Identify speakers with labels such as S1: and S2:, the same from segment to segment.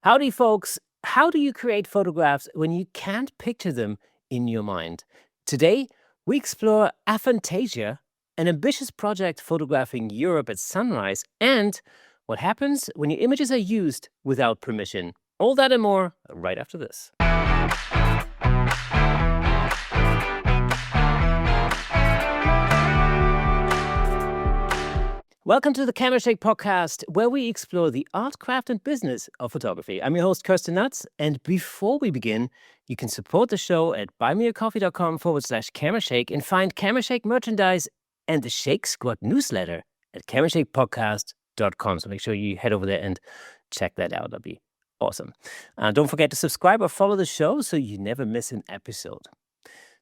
S1: Howdy, folks. How do you create photographs when you can't picture them in your mind? Today, we explore Aphantasia, an ambitious project photographing Europe at sunrise, and what happens when your images are used without permission. All that and more right after this. Welcome to the Camera Shake podcast, where we explore the art, craft, and business of photography. I'm your host, Kersten Luts, and before we begin, you can support the show at buymeacoffee.com/CameraShake and find Camera Shake merchandise and the Shake Squad newsletter at camerashakepodcast.com. So make sure you head over there and check that out. That'd be awesome. Don't forget to subscribe or follow the show so you never miss an episode.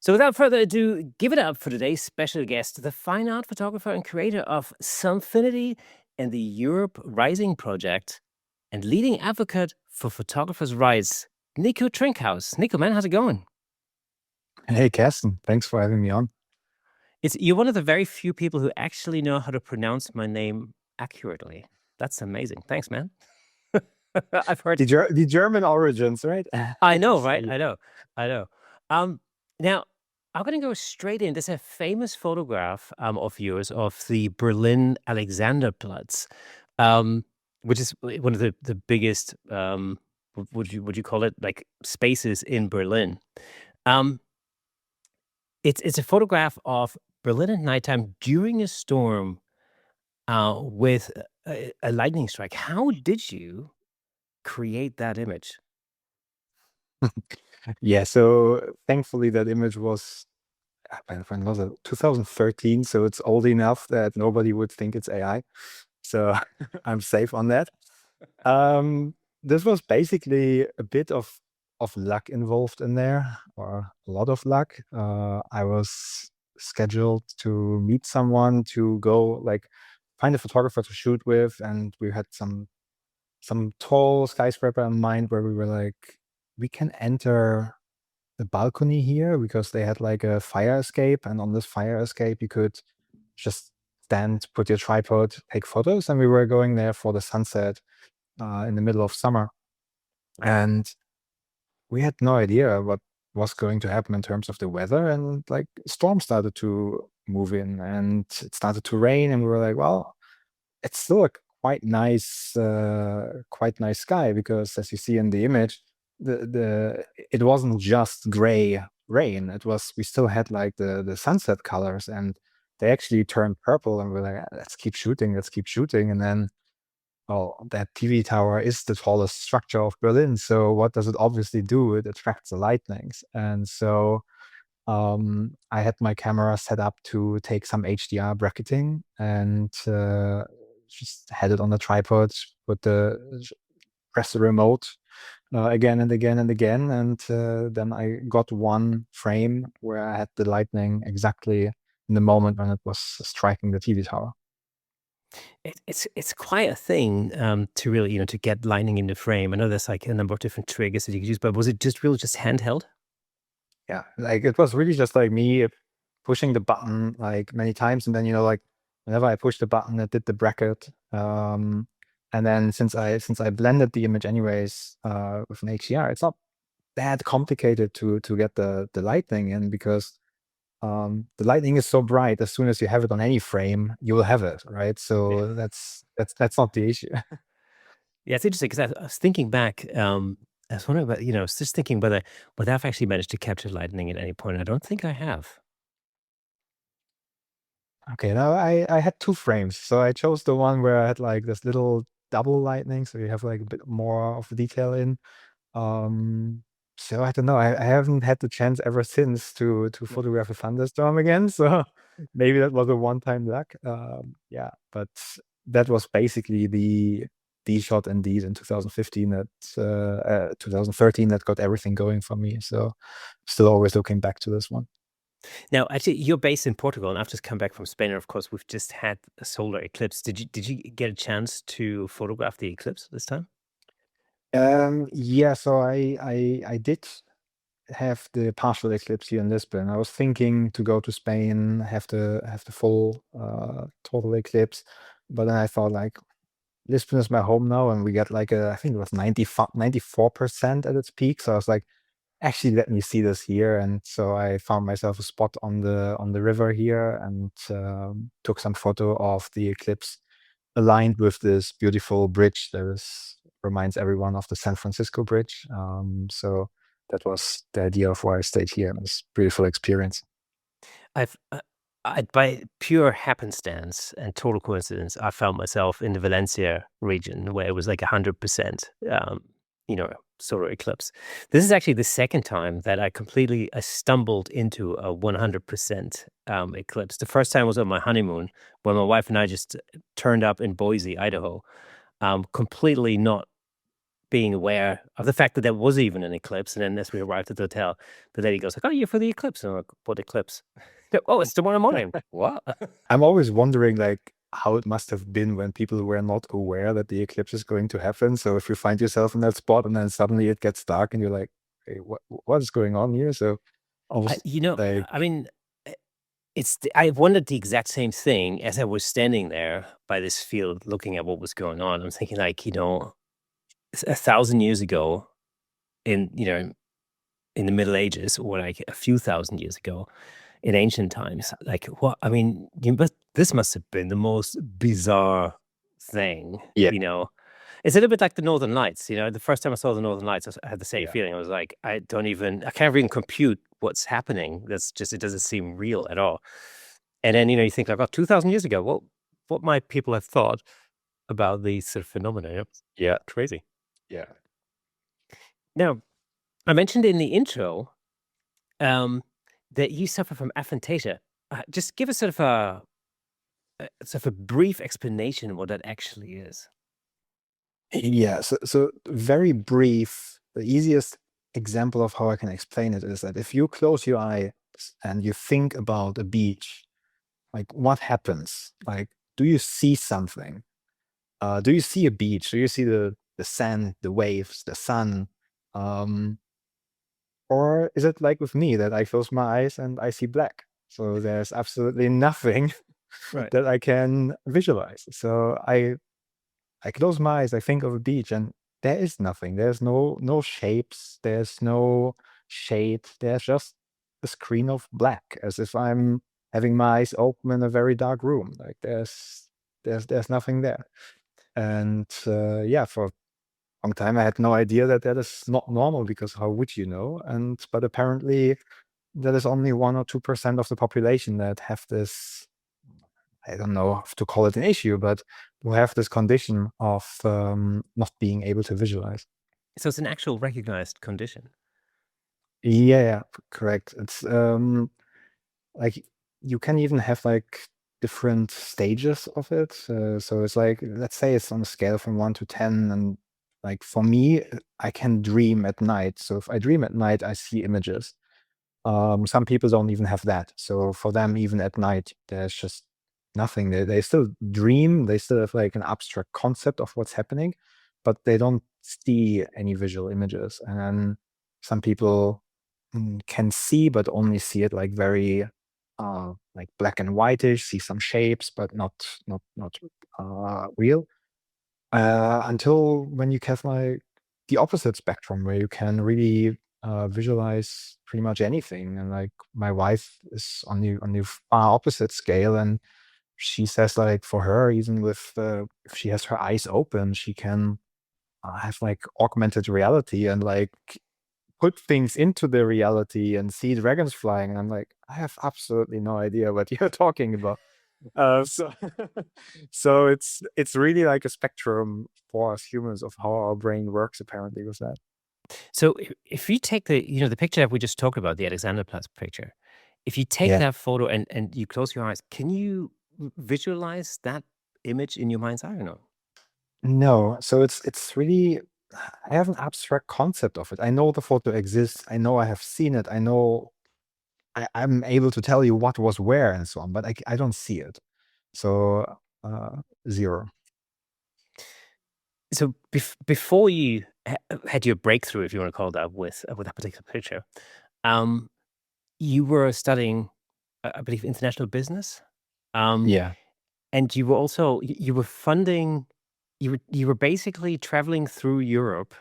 S1: So without further ado, give it up for today's special guest, the fine art photographer and creator of Sunfinity and the Europe Rising project, and leading advocate for photographers' rights, Nico Trinkhaus. Nico, man, how's it going?
S2: Hey, Kersten, thanks for having me on.
S1: You're one of the very few people who actually know how to pronounce my name accurately. That's amazing. Thanks, man. I've heard
S2: the German origins, right?
S1: I know, right? I know. Now, I'm going to go straight in. There's a famous photograph of yours of the Berlin Alexanderplatz, which is one of the biggest, would you call it, like spaces in Berlin. It's a photograph of Berlin at nighttime during a storm with a lightning strike. How did you create that image?
S2: Yeah, so thankfully that image was, when was it? 2013, so it's old enough that nobody would think it's AI. So I'm safe on that. This was basically a bit of luck involved in there, or a lot of luck. I was scheduled to meet someone to go find a photographer to shoot with, and we had some tall skyscraper in mind where we were like, we can enter the balcony here because they had like a fire escape, and on this fire escape you could just stand, put your tripod, take photos, and we were going there for the sunset in the middle of summer, and we had no idea what was going to happen in terms of the weather, and like storm started to move in and it started to rain, and we were like, well, it's still a quite nice sky, because as you see in the image, it wasn't just gray rain. We still had like the sunset colors, and they actually turned purple, and we're like, let's keep shooting. And then, well, that TV tower is the tallest structure of Berlin, so what does it obviously do? It attracts the lightnings. And so I had my camera set up to take some HDR bracketing, and just had it on the tripod, press the remote again and again and again, and then I got one frame where I had the lightning exactly in the moment when it was striking the TV tower.
S1: It's quite a thing to really, to get lightning in the frame. I know there's like a number of different triggers that you could use, but was it just handheld?
S2: Yeah, like it was really just like me pushing the button like many times, and then like whenever I pushed the button, it did the bracket. And then since I blended the image anyways with an HDR, it's not that complicated to get the lightning in, because the lightning is so bright. As soon as you have it on any frame, you will have it, right? So
S1: Yeah.
S2: that's not the issue.
S1: Yeah, it's interesting because I was thinking back. I was wondering about, I was just thinking whether I've actually managed to capture lightning at any point. I don't think I have.
S2: Okay, now I had two frames, so I chose the one where I had like this little double lightning, so you have like a bit more of the detail in. So I don't know. I haven't had the chance ever since to photograph a thunderstorm again. So maybe that was a one-time luck. Yeah, but that was basically the shot indeed in 2015 that 2013 that got everything going for me. So still always looking back to this one.
S1: Now, actually, you're based in Portugal, and I've just come back from Spain. And of course, we've just had a solar eclipse. Did you get a chance to photograph the eclipse this time?
S2: Yeah, so I did have the partial eclipse here in Lisbon. I was thinking to go to Spain, have the full total eclipse, but then I thought like Lisbon is my home now, and we get like I think it was 94% at its peak. So I was like, actually, let me see this here. And so I found myself a spot on the river here, and took some photo of the eclipse aligned with this beautiful bridge that reminds everyone of the San Francisco Bridge. So that was the idea of why I stayed here. It was a beautiful experience.
S1: I've by pure happenstance and total coincidence, I found myself in the Valencia region where it was like 100%, solar eclipse. This is actually the second time that I stumbled into a 100% eclipse. The first time was on my honeymoon when my wife and I just turned up in Boise, Idaho, completely not being aware of the fact that there was even an eclipse. And then as we arrived at the hotel, the lady goes like, "Oh, you're for the eclipse." And I'm like, "What eclipse?" "Oh, it's tomorrow morning." What?
S2: I'm always wondering like how it must have been when people were not aware that the eclipse is going to happen. So if you find yourself in that spot and then suddenly it gets dark and you're like, hey, what is going on here? So I was like,
S1: I mean, eh, I wondered the exact same thing as I was standing there by this field looking at what was going on. I'm thinking like, 1,000 years ago in, in the Middle Ages, or like a few thousand years ago in ancient times, like what, I mean, this must have been the most bizarre thing,
S2: yeah,
S1: It's a little bit like the Northern Lights, the first time I saw the Northern Lights, I had the same
S2: yeah.
S1: feeling. I was like, I can't even compute what's happening. It doesn't seem real at all. And then, you think like, oh, 2,000 years ago, what might people have thought about these sort of phenomena?
S2: Yeah,
S1: Crazy.
S2: yeah.
S1: Now, I mentioned in the intro that you suffer from aphantasia. Just give us sort of a brief explanation of what that actually is.
S2: Yeah, so very brief. The easiest example of how I can explain it is that if you close your eyes and you think about a beach, like what happens? Like, do you see something? Do you see a beach? Do you see the sand, the waves, the sun? Um, or is it like with me that I close my eyes and I see black? So there's absolutely nothing
S1: Right.
S2: that I can visualize. So I close my eyes, I think of a beach, and there is nothing. There's no shapes, there's no shade, there's just a screen of black, as if I'm having my eyes open in a very dark room. Like there's nothing there. And yeah, for a long time I had no idea that that is not normal, because how would you know? And but apparently that is only 1 or 2% of the population that have this. I don't know how to call it an issue, but who have this condition of not being able to visualize.
S1: So it's an actual recognized condition.
S2: Yeah, yeah, correct. It's like you can even have like different stages of it. So it's like, let's say it's on a scale from 1 to 10, and like for me, I can dream at night. So if I dream at night, I see images. Some people don't even have that. So for them, even at night, there's just nothing. They still dream. They still have like an abstract concept of what's happening, but they don't see any visual images. And then some people can see, but only see it like very like black and whitish, see some shapes, but not real. Until when you have like the opposite spectrum, where you can really visualize pretty much anything. And like my wife is on the far opposite scale, and she says like for her, even with if she has her eyes open, she can have like augmented reality and like put things into the reality and see dragons flying. And I'm like, I have absolutely no idea what you're talking about. So so it's really like a spectrum for us humans of how our brain works, apparently, with that.
S1: So if you take the picture that we just talked about, the Alexanderplatz picture, if you take
S2: Yeah.
S1: that photo and you close your eyes, can you visualize that image in your mind's eye or no?
S2: No, so it's really, I have an abstract concept of it. I know the photo exists. I know I have seen it. I know I'm able to tell you what was where and so on, but I don't see it. So zero.
S1: So before you had your breakthrough, if you want to call it that, with that particular picture, um, you were studying, I believe, international business, um,
S2: Yeah.
S1: and you were also you were funding. you were basically traveling through Europe,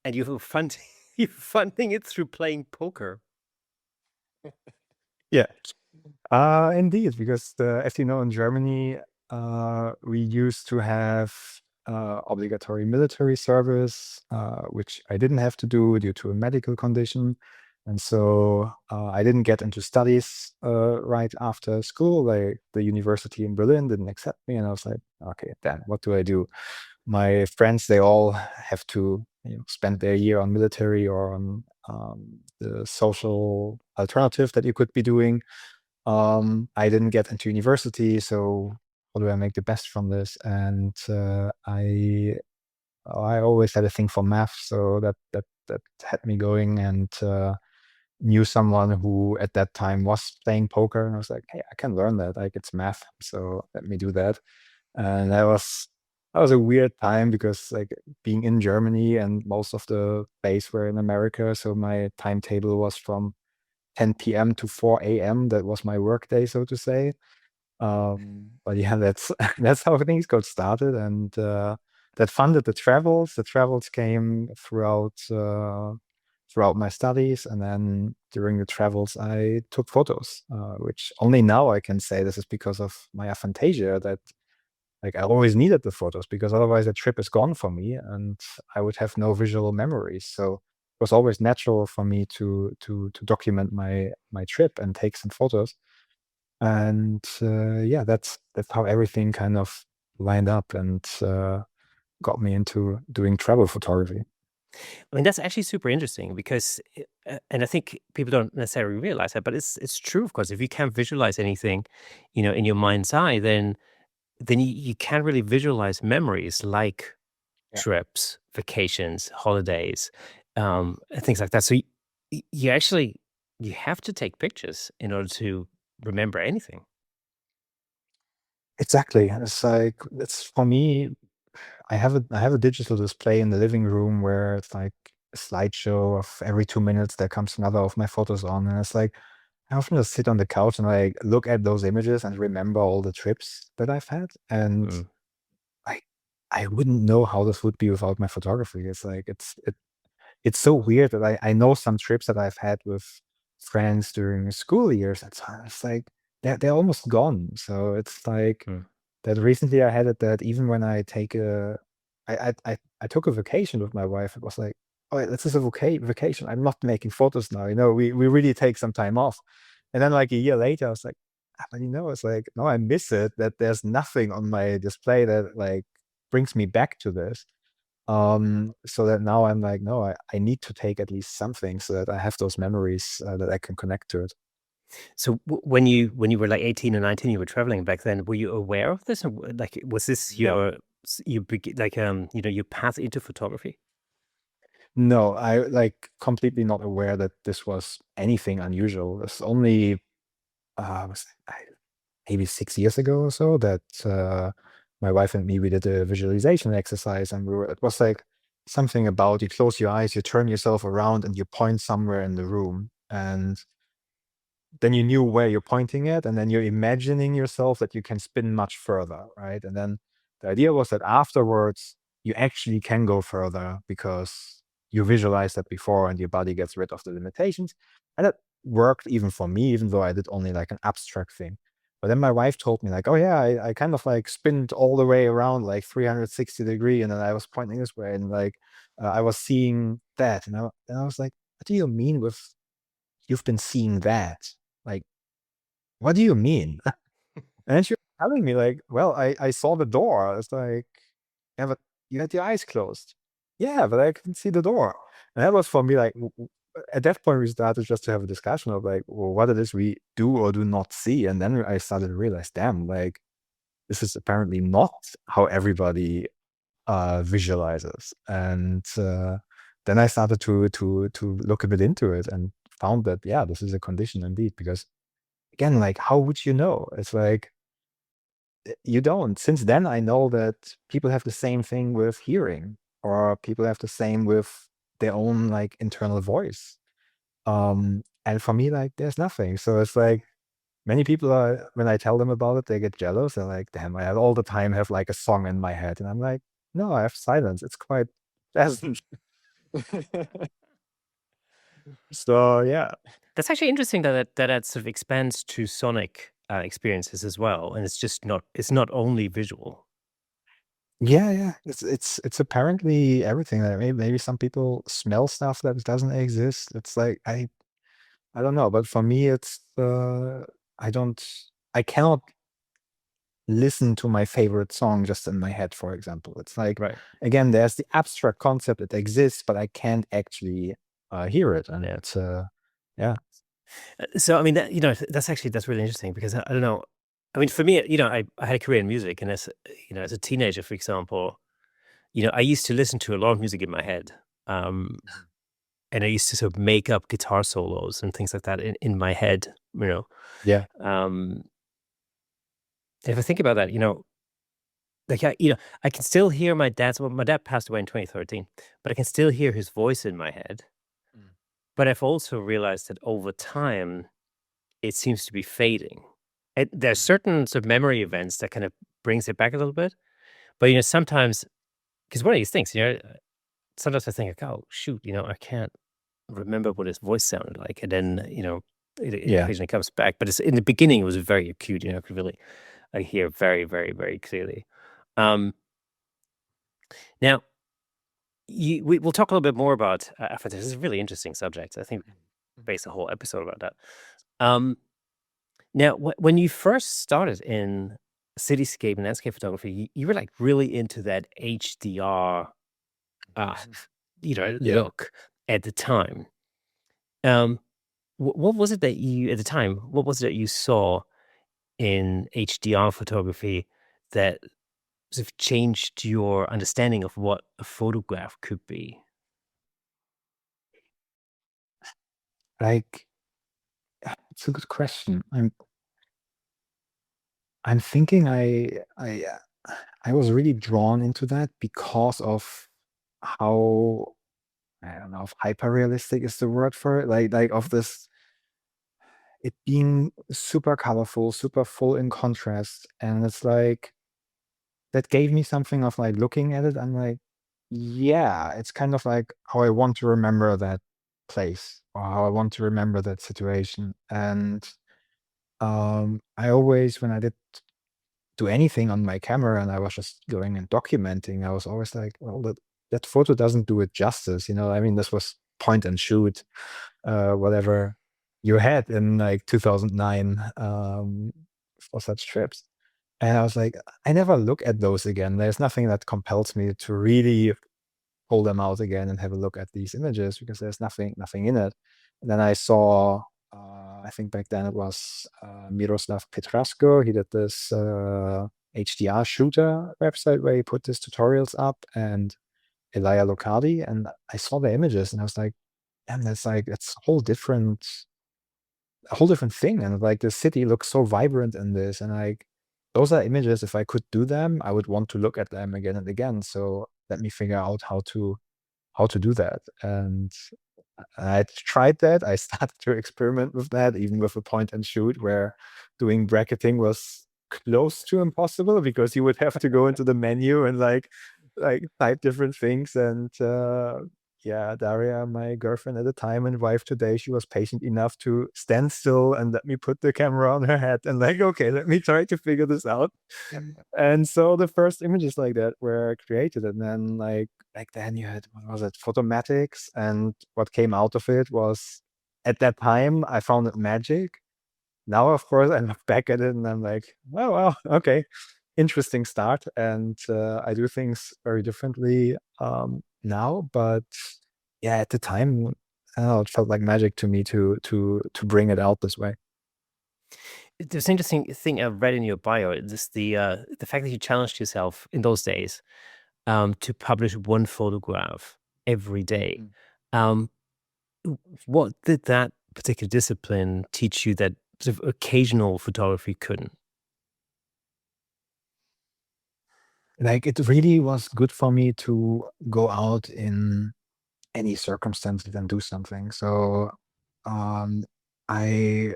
S1: and you were funding you were funding it through playing poker.
S2: Yeah. Indeed, because as you know, in Germany, we used to have obligatory military service, which I didn't have to do due to a medical condition. And so I didn't get into studies right after school. Like the university in Berlin didn't accept me, and I was like, okay, then what do I do? My friends, they all have to, spend their year on military or on the social alternative that you could be doing. I didn't get into university, so how do I make the best from this? And I always had a thing for math, so that had me going, and knew someone who at that time was playing poker, and I was like, hey, I can learn that. Like it's math, so let me do that. And that was a weird time because like being in Germany and most of the plays were in America, so my timetable was from 10 p.m. to 4 a.m. That was my work day, so to say. But yeah, that's that's how things got started, and that funded the travels. The travels came throughout my studies, and then during the travels, I took photos, which only now I can say this is because of my aphantasia that like I always needed the photos because otherwise the trip is gone for me and I would have no visual memories. So it was always natural for me to document my trip and take some photos. And yeah, that's how everything kind of lined up and got me into doing travel photography.
S1: I mean, that's actually super interesting because, and I think people don't necessarily realize that, but it's true, of course. If you can't visualize anything, in your mind's eye, then you can't really visualize memories like
S2: Yeah.
S1: trips, vacations, holidays, and things like that. So you actually you have to take pictures in order to remember anything.
S2: Exactly. It's like it's for me. I have a digital display in the living room where it's like a slideshow of every 2 minutes there comes another of my photos on, and it's like I often just sit on the couch and like look at those images and remember all the trips that I've had, and
S1: Mm.
S2: I I wouldn't know how this would be without my photography. It's like it's so weird that I know some trips that I've had with friends during school years. It's like they're almost gone. So it's like
S1: Mm.
S2: that recently I had it that even when I take a I took a vacation with my wife, it was like, "Oh, this is a vacation. I'm not making photos now, we really take some time off." And then like a year later, I was like, but it's like, no, I miss it that there's nothing on my display that like brings me back to this. So that now I'm like, no, I need to take at least something so that I have those memories that I can connect to it.
S1: So when you were like 18 or 19, you were traveling back then. Were you aware of this, or like was this
S2: No.
S1: your like your path into photography?
S2: No, I like completely not aware that this was anything unusual. It's only maybe 6 years ago or so that my wife and me we did a visualization exercise, and it was like something about you close your eyes, you turn yourself around, and you point somewhere in the room, and then you knew where you're pointing at, and then you're imagining yourself that you can spin much further, right? And then the idea was that afterwards you actually can go further because you visualized that before and your body gets rid of the limitations. And that worked even for me, even though I did only like an abstract thing. But then my wife told me like, oh yeah, I kind of like spinned all the way around like 360 degree, and then I was pointing this way, and like I was seeing that, and I was like, what do you mean with you've been seeing that? Like, what do you mean? And then she was telling me like, well, I saw the door. I was like, yeah, but you had your eyes closed. Yeah, but I couldn't see the door. And that was for me like, at that point we started just to have a discussion of like, well, what it is we do or do not see. And then I started to realize, damn, like this is apparently not how everybody visualizes. And then I started to look a bit into it and found that yeah, this is a condition indeed. Because again, like how would you know? It's like you don't. Since then, I know that people have the same thing with hearing, or people have the same with their own like internal voice. And for me, like there's nothing. So it's like many people are, when I tell them about it, they get jealous. They're like, damn, I all the time have like a song in my head. And I'm like, no, I have silence. It's quite pleasant. So yeah.
S1: That's actually interesting that sort of expands to sonic experiences as well, and it's not only visual.
S2: Yeah. It's apparently everything. That maybe some people smell stuff that doesn't exist. It's like I don't know, but for me it's I don't I cannot listen to my favorite song just in my head, for example. It's like,
S1: Right.
S2: again, there's the abstract concept, it exists, but I can't actually hear it. And
S1: Yeah.
S2: it's yeah.
S1: So I mean, that's really interesting because I don't know. I mean, for me, I had a career in music, and as a teenager, for example, I used to listen to a lot of music in my head, um, and I used to sort of make up guitar solos and things like that in my head.
S2: Yeah.
S1: Um, if I think about that, like I can still hear my dad's. Well, my dad passed away in 2013, but I can still hear his voice in my head.
S2: Mm.
S1: But I've also realized that over time, it seems to be fading. There's certain sort of memory events that kind of brings it back a little bit, but sometimes because one of these things, sometimes I think like, oh shoot, I can't remember what his voice sounded like, and then it
S2: Yeah.
S1: occasionally comes back. But it's in the beginning, it was very acute. I could really hear very, very, very clearly. Um, Now, we'll talk a little bit more about Aphantasia. This is a really interesting subject. I think base a whole episode about that. Um, Now, when you first started in cityscape and landscape photography, you were like really into that HDR, uh,
S2: Yeah.
S1: look at the time. Um, what was it that you at the time? What was it that you saw in HDR photography that sort of changed your understanding of what a photograph could be?
S2: Like, it's a good question. I'm thinking I was really drawn into that because of how, I don't know if hyper realistic is the word for it, like of this, it being super colorful, super full in contrast. And it's like, that gave me something of like looking at it. I'm like, yeah, it's kind of like how I want to remember that place or how I want to remember that situation. And I always, when I did do anything on my camera and I was just going and documenting, I was always like, well, that photo doesn't do it justice. I mean, this was point and shoot, whatever you had in like 2009 for such trips. And I was like, I never look at those again. There's nothing that compels me to really pull them out again and have a look at these images because there's nothing in it. And then I saw, I think back then it was Miroslav Petrasco. He did this HDR shooter website where he put his tutorials up, and Elia Locardi. And I saw the images and I was like, damn, that's a whole different thing. And like the city looks so vibrant in this. And like those are images, if I could do them, I would want to look at them again and again. So let me figure out how to do that. And I tried that. I started to experiment with that, even with a point and shoot, where doing bracketing was close to impossible because you would have to go into the menu and like type different things. And yeah, Daria, my girlfriend at the time and wife today, she was patient enough to stand still and let me put the camera on her head and like, okay, let me try to figure this out. And so the first images like that were created, and then like then you had, what was it, photomatics, and what came out of it was, at that time I found it magic. Now of course I look back at it and I'm like, oh well, okay, interesting start. And I do things very differently now, but yeah, at the time, I don't know, it felt like magic to me to bring it out this way.
S1: There's an interesting thing I read in your bio. This the fact that you challenged yourself in those days to publish one photograph every day.
S2: Mm.
S1: Um, what did that particular discipline teach you that sort of occasional photography couldn't?
S2: Like, it really was good for me to go out in any circumstances and do something. So, um, I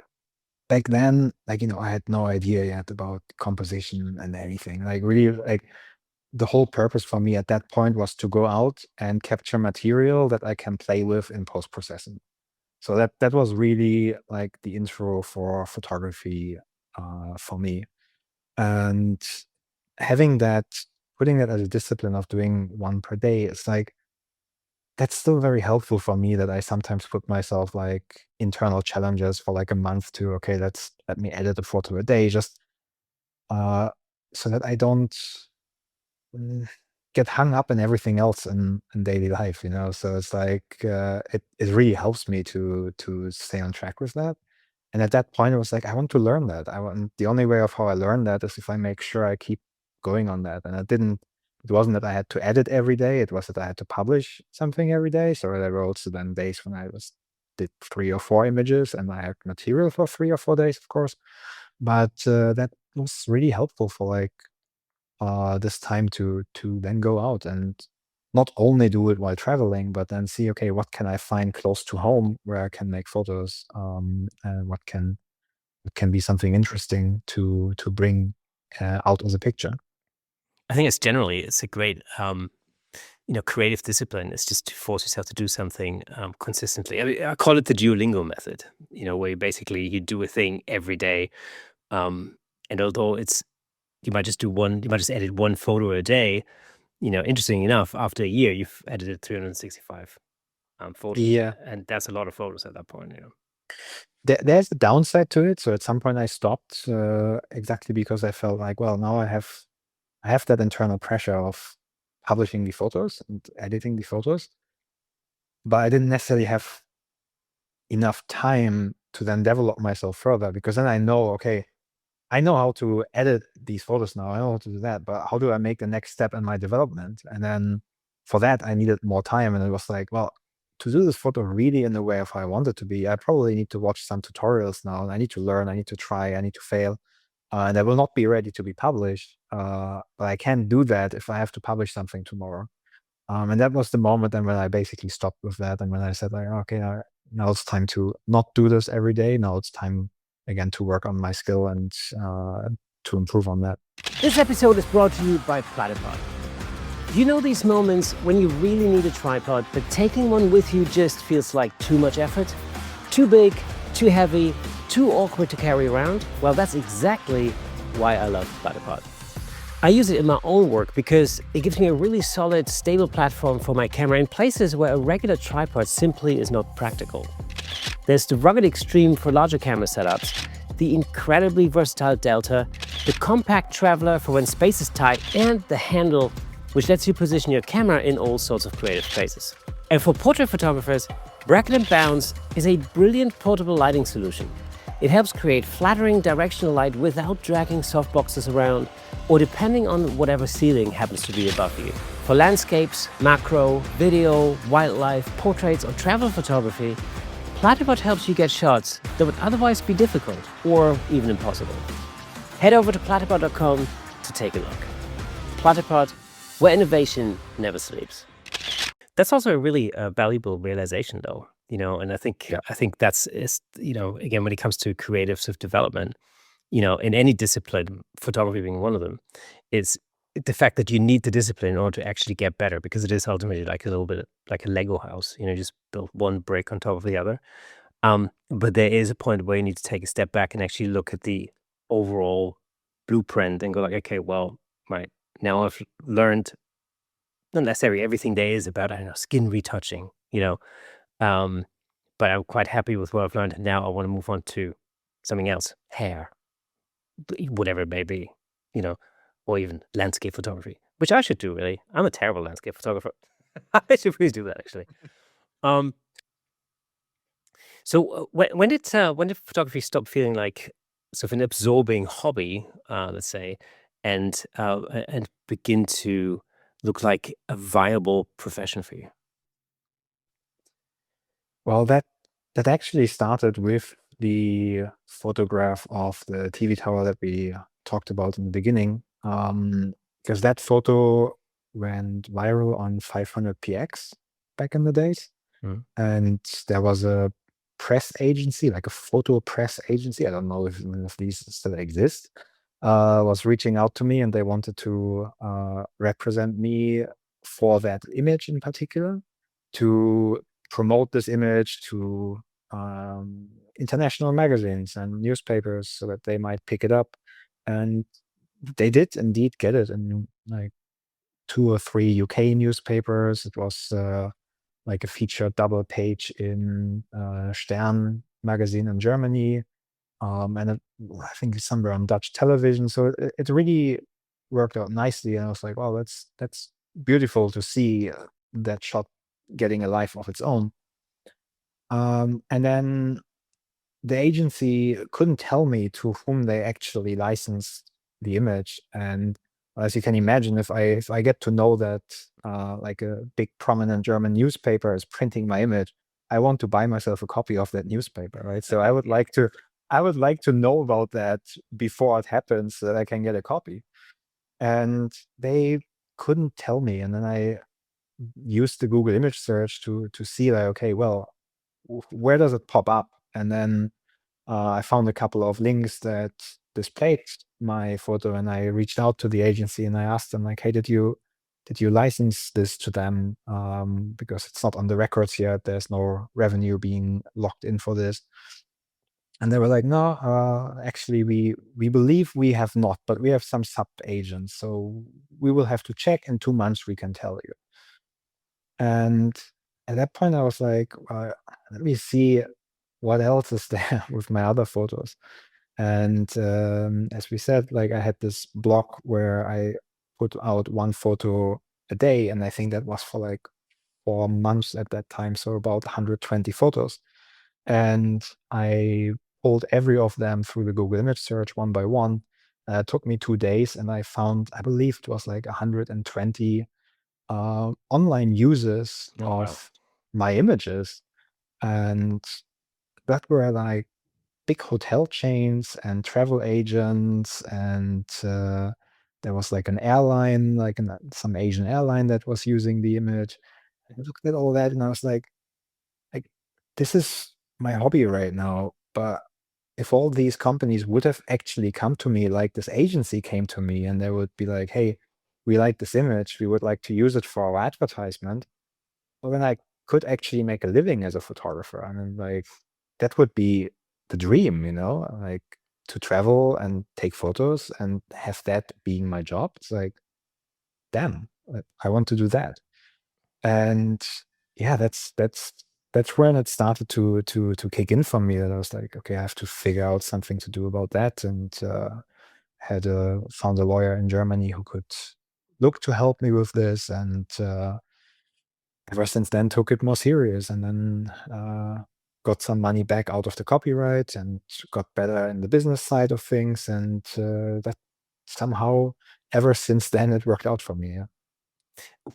S2: back then, like, I had no idea yet about composition and anything. Like, really, like, the whole purpose for me at that point was to go out and capture material that I can play with in post-processing. So that was really like the intro for photography for me. And having that, putting that as a discipline of doing one per day, it's like, that's still very helpful for me, that I sometimes put myself like internal challenges for like a month to, okay, let me edit a photo a day, just so that I don't get hung up in everything else in daily life, So it's like it really helps me to stay on track with that. And at that point, it was like, I want to learn that. The only way of how I learn that is if I make sure I keep going on that. And it wasn't that I had to edit every day. It was that I had to publish something every day. So there were also then days when I did 3 or 4 images, and I had material for 3 or 4 days, of course. But that was really helpful for like this time to then go out and not only do it while traveling, but then see, okay, what can I find close to home where I can make photos, and what can be something interesting to bring out as a picture.
S1: I think it's a great creative discipline. It's just to force yourself to do something consistently. I mean, I call it the Duolingo method. Where you do a thing every day, and although you might just edit one photo a day. Interesting enough, after a year, you've edited 365 photos.
S2: Yeah.
S1: And that's a lot of photos at that point.
S2: There's a downside to it. So at some point I stopped, exactly because I felt like, well, now I have that internal pressure of publishing the photos and editing the photos, but I didn't necessarily have enough time to then develop myself further, because then I know, okay, I know how to edit these photos now. I know how to do that, but how do I make the next step in my development? And then for that, I needed more time. And it was like, well, to do this photo really in the way of how I want it to be, I probably need to watch some tutorials now. And I need to learn, I need to try, I need to fail. And I will not be ready to be published. But I can't do that if I have to publish something tomorrow. And that was the moment then when I basically stopped with that. And when I said, like, okay, now it's time to not do this every day. Now it's time again to work on my skill and to improve on that.
S1: This episode is brought to you by Platypod. You know these moments when you really need a tripod, but taking one with you just feels like too much effort? Too big, too heavy, too awkward to carry around? Well, that's exactly why I love Platypod. I use it in my own work because it gives me a really solid, stable platform for my camera in places where a regular tripod simply is not practical. There's the rugged extreme for larger camera setups, the incredibly versatile Delta, the compact traveler for when space is tight, and the handle, which lets you position your camera in all sorts of creative places. And for portrait photographers, Bracket & Bounce is a brilliant portable lighting solution. It helps create flattering directional light without dragging softboxes around or depending on whatever ceiling happens to be above you. For landscapes, macro, video, wildlife, portraits, or travel photography, Platypod helps you get shots that would otherwise be difficult or even impossible. Head over to platypod.com to take a look. Platypod, where innovation never sleeps. That's also a really valuable realization, though. And I think that's again, when it comes to creative sort of development, in any discipline, photography being one of them, is the fact that you need the discipline in order to actually get better, because it is ultimately like a little bit like a Lego house. Just build one brick on top of the other. But there is a point where you need to take a step back and actually look at the overall blueprint and go like, okay, well, right now I've learned not necessarily everything there is about, skin retouching, but I'm quite happy with what I've learned. Now I want to move on to something else, hair, whatever it may be, or even landscape photography, which I should do, really. I'm a terrible landscape photographer. I should please do that, actually. So when did photography stop feeling like sort of an absorbing hobby, let's say, and begin to look like a viable profession for you?
S2: Well, that actually started with the photograph of the TV tower that we talked about in the beginning, because that photo went viral on 500px back in the days.
S1: Mm.
S2: And there was a press agency, like a photo press agency. I don't know if these still exist. Was reaching out to me, and they wanted to represent me for that image in particular, to promote this image to international magazines and newspapers so that they might pick it up. And they did indeed get it in like 2 or 3 UK newspapers. It was like a featured double page in Stern magazine in Germany, and I think somewhere on Dutch television. So it really worked out nicely, and I was like, "Wow, that's beautiful to see that shot getting a life of its own." And then the agency couldn't tell me to whom they actually licensed the image. And as you can imagine, if I get to know that like a big prominent German newspaper is printing my image, I want to buy myself a copy of that newspaper, right? So I would like to know about that before it happens so that I can get a copy. And they couldn't tell me. And then I used the Google image search to see like, okay, well, where does it pop up? And then I found a couple of links that displayed my photo, and I reached out to the agency and I asked them like, "Hey, did you license this to them? Because it's not on the records yet. There's no revenue being locked in for this." And they were like, "No, actually, we believe we have not, but we have some sub agents, so we will have to check. In 2 months, we can tell you." And at that point, I was like, "Let me see what else is there with my other photos." And as we said, like I had this blog where I put out one photo a day, and I think that was for like 4 months at that time, so about 120 photos. And I pulled every of them through the Google image search one by one. It took me 2 days, and I found, I believe it was like 120 online users
S1: Oh, wow.
S2: of my images. And that were like big hotel chains and travel agents, and there was like an airline, like some Asian airline that was using the image. I looked at all that and I was like, this is my hobby right now. But if all these companies would have actually come to me like this agency came to me, and they would be like, "Hey, we like this image, we would like to use it for our advertisement," well, then I could actually make a living as a photographer. I mean, like, that would be the dream, like to travel and take photos and have that being my job. It's like, damn, I want to do that. And yeah, that's when it started to kick in for me. That I was like, okay, I have to figure out something to do about that. And found a lawyer in Germany who could look to help me with this. And ever since then took it more serious, and then got some money back out of the copyright and got better in the business side of things. And that somehow, ever since then, it worked out for me. Yeah.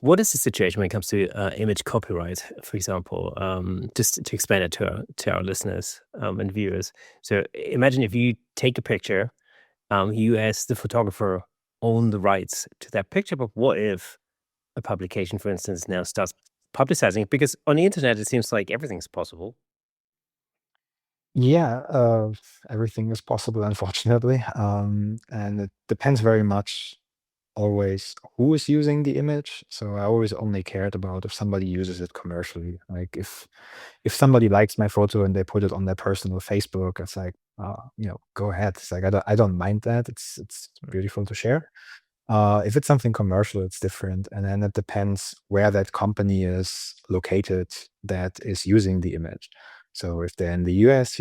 S1: What is the situation when it comes to image copyright, for example? Just to explain it to our listeners and viewers. So imagine if you take a picture, you as the photographer own the rights to that picture, but what if a publication, for instance, now starts publicizing it? Because on the internet, it seems like everything's possible.
S2: Yeah, everything is possible, unfortunately. And it depends very much always who is using the image. So I always only cared about if somebody uses it commercially. Like if somebody likes my photo and they put it on their personal Facebook, it's like, go ahead. It's like I don't mind that. It's beautiful to share. If it's something commercial, it's different. And then it depends where that company is located that is using the image. So if they're in the US,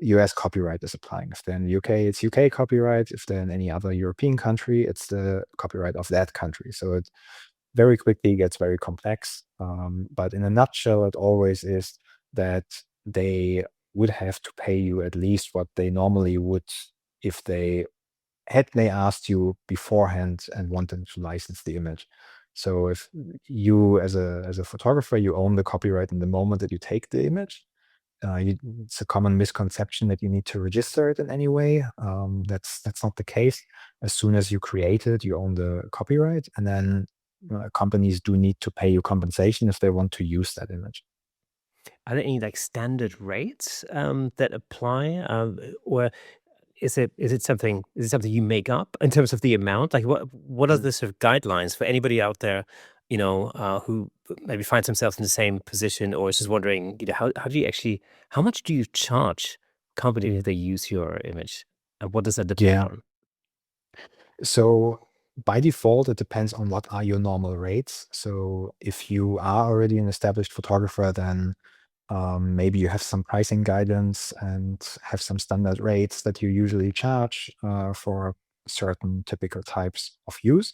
S2: US copyright is applying. If they're in the UK, it's UK copyright. If they're in any other European country, it's the copyright of that country. So it very quickly gets very complex. But in a nutshell, it always is that they would have to pay you at least what they normally would if they asked you beforehand and wanted to license the image. So if you as a photographer, you own the copyright in the moment that you take the image. It's a common misconception that you need to register it in any way. That's not the case. As soon as you create it, you own the copyright, and then companies do need to pay you compensation if they want to use that image.
S1: are there any like standard rates that apply, or is it something you make up in terms of the amount? Like what are the sort of guidelines for anybody out there, who maybe finds themselves in the same position or is just wondering, how do you actually how much do you charge companies if they use your image, and what does that depend
S2: Yeah.
S1: on?
S2: So by default, it depends on what are your normal rates. So if you are already an established photographer, then maybe you have some pricing guidance and have some standard rates that you usually charge for certain typical types of use.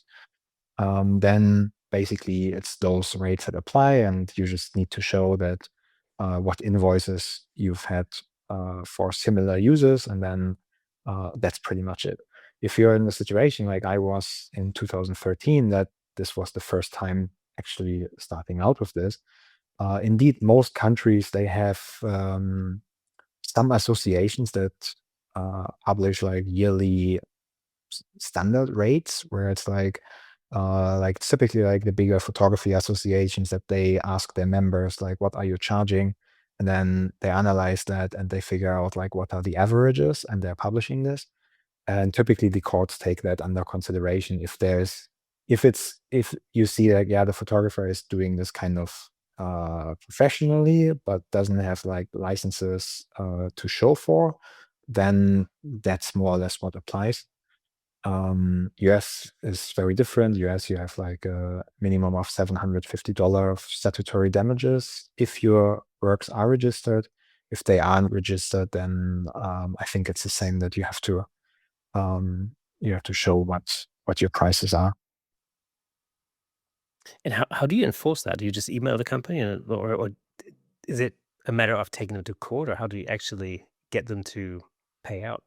S2: Then basically it's those rates that apply, and you just need to show that what invoices you've had for similar users, and then that's pretty much it. If you're in a situation like I was in 2013, that this was the first time actually starting out with this, indeed, most countries, they have some associations that publish like yearly standard rates, where it's like typically like the bigger photography associations, that they ask their members like, what are you charging? And then they analyze that and they figure out like what are the averages, and they're publishing this. And typically the courts take that under consideration if you see like, yeah, the photographer is doing this kind of professionally, but doesn't have like licenses to show for, then that's more or less what applies. US is very different. US, you have like a minimum of $750 of statutory damages if your works are registered. If they aren't registered, then I think it's the same, that you have to show what your prices are.
S1: And how do you enforce that? Do you just email the company, or is it a matter of taking them to court, or how do you actually get them to pay out?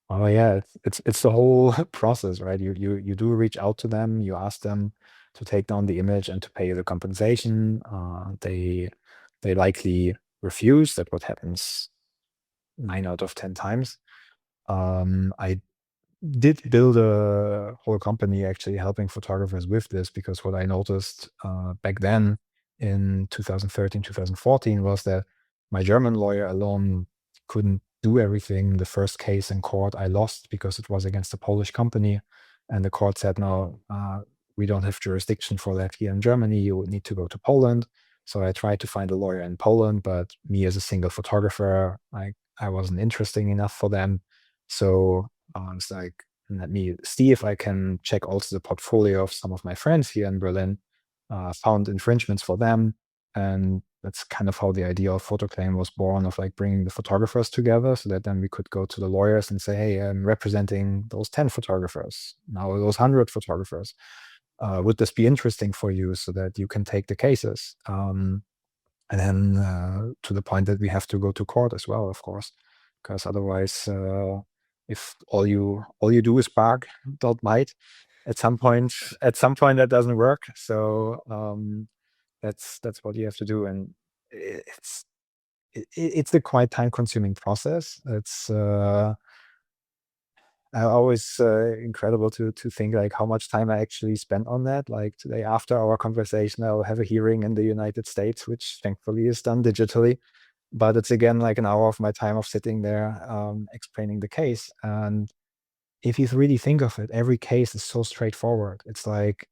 S2: Oh yeah, it's the whole process, right? You do reach out to them, you ask them to take down the image and to pay you the compensation. They likely refuse. That's what happens 9 out of 10 times. I did build a whole company actually helping photographers with this, because what I noticed back then in 2013, 2014 was that my German lawyer alone couldn't do everything. The first case in court I lost because it was against a Polish company, and the court said, no, we don't have jurisdiction for that here in Germany. You would need to go to Poland. So I tried to find a lawyer in Poland, but me as a single photographer, I wasn't interesting enough for them. So it's like, let me see if I can check also the portfolio of some of my friends here in Berlin, found infringements for them. And that's kind of how the idea of PhotoClaim was born, of like bringing the photographers together, so that then we could go to the lawyers and say, hey, I'm representing those 10 photographers, now those 100 photographers. Would this be interesting for you, so that you can take the cases? And then to the point that we have to go to court as well, of course, because otherwise, if all you do is bark, don't bite, at some point that doesn't work. So that's what you have to do, and it's it's a quite time-consuming process. It's always incredible to think like how much time I actually spent on that. Like today, after our conversation, I'll have a hearing in the United States, which thankfully is done digitally. But it's again like an hour of my time of sitting there explaining the case. And if you really think of it, every case is so straightforward. It's like,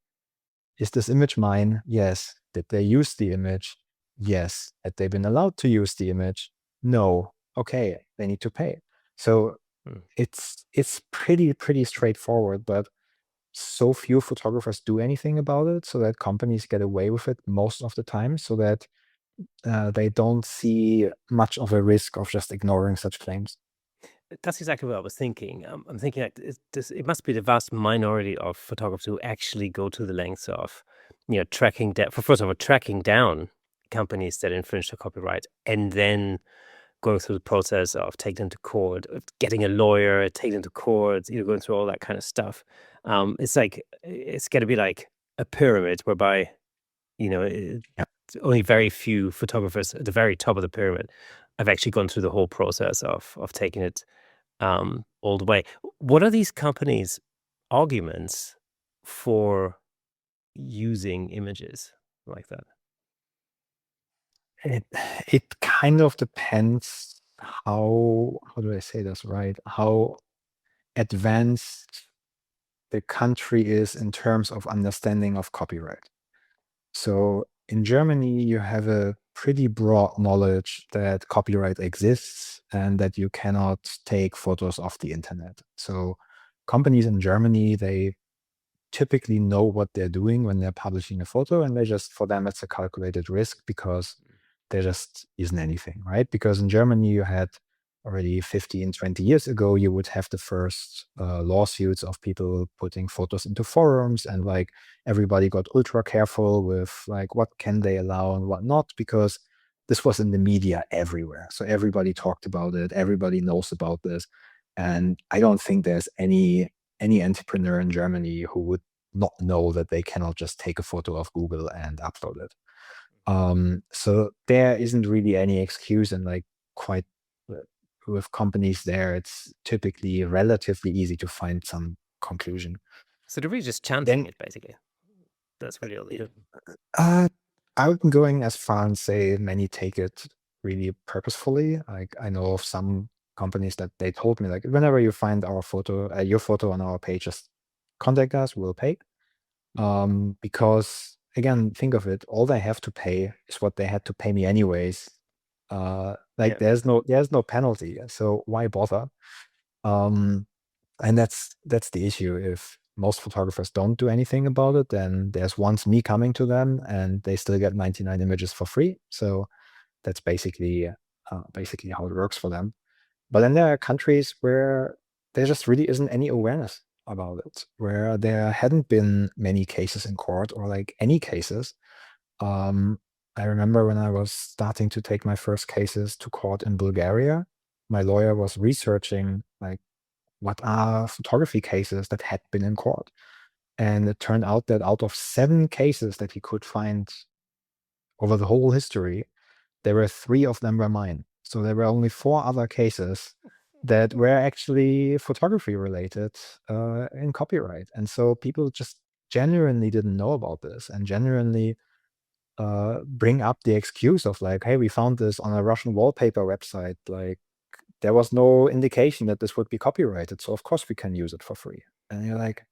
S2: is this image mine? Yes. Did they use the image? Yes. Had they been allowed to use the image? No. Okay, they need to pay. So
S1: Hmm.
S2: it's pretty straightforward, but so few photographers do anything about it, so that companies get away with it most of the time, so that they don't see much of a risk of just ignoring such claims.
S1: That's exactly what I was thinking. I'm thinking like it must be the vast minority of photographers who actually go to the lengths of, tracking down, for first of all, tracking down companies that infringe the copyright, and then going through the process of taking them to court, of getting a lawyer, taking them to court, going through all that kind of stuff. It's like it's going to be like a pyramid whereby
S2: Yeah.
S1: only very few photographers at the very top of the pyramid have actually gone through the whole process of taking it all the way. What are these companies' arguments for using images like that?
S2: It kind of depends how do I say this right? How advanced the country is in terms of understanding of copyright. So in Germany, you have a pretty broad knowledge that copyright exists and that you cannot take photos off the internet. So companies in Germany, they typically know what they're doing when they're publishing a photo, and for them, it's a calculated risk because there just isn't anything, right? Because in Germany, you had already 15, 20 years ago, you would have the first lawsuits of people putting photos into forums, and like everybody got ultra careful with like what can they allow and what not, because this was in the media everywhere. So everybody talked about it, everybody knows about this. And I don't think there's any entrepreneur in Germany who would not know that they cannot just take a photo of Google and upload it. So there isn't really any excuse, and like quite with companies there, it's typically relatively easy to find some conclusion.
S1: So they're really just chancing
S2: Then
S1: it, basically. That's really all they do.
S2: I would be going as far and say many take it really purposefully. Like I know of some companies that they told me like whenever you find our photo, your photo on our page, just contact us, we'll pay. Because again, think of it, all they have to pay is what they had to pay me anyways.
S1: Yeah.
S2: There's no penalty, so why bother? And that's the issue. If most photographers don't do anything about it, then there's once me coming to them, and they still get 99 images for free. So that's basically how it works for them. But then there are countries where there just really isn't any awareness about it, where there hadn't been many cases in court or like any cases. I remember when I was starting to take my first cases to court in Bulgaria, my lawyer was researching like what are photography cases that had been in court. And it turned out that out of 7 cases that he could find over the whole history, there were 3 of them were mine. So there were only 4 other cases that were actually photography related in copyright. And so people just genuinely didn't know about this and genuinely bring up the excuse of like, hey, we found this on a Russian wallpaper website. Like there was no indication that this would be copyrighted. So of course we can use it for free. And you're like,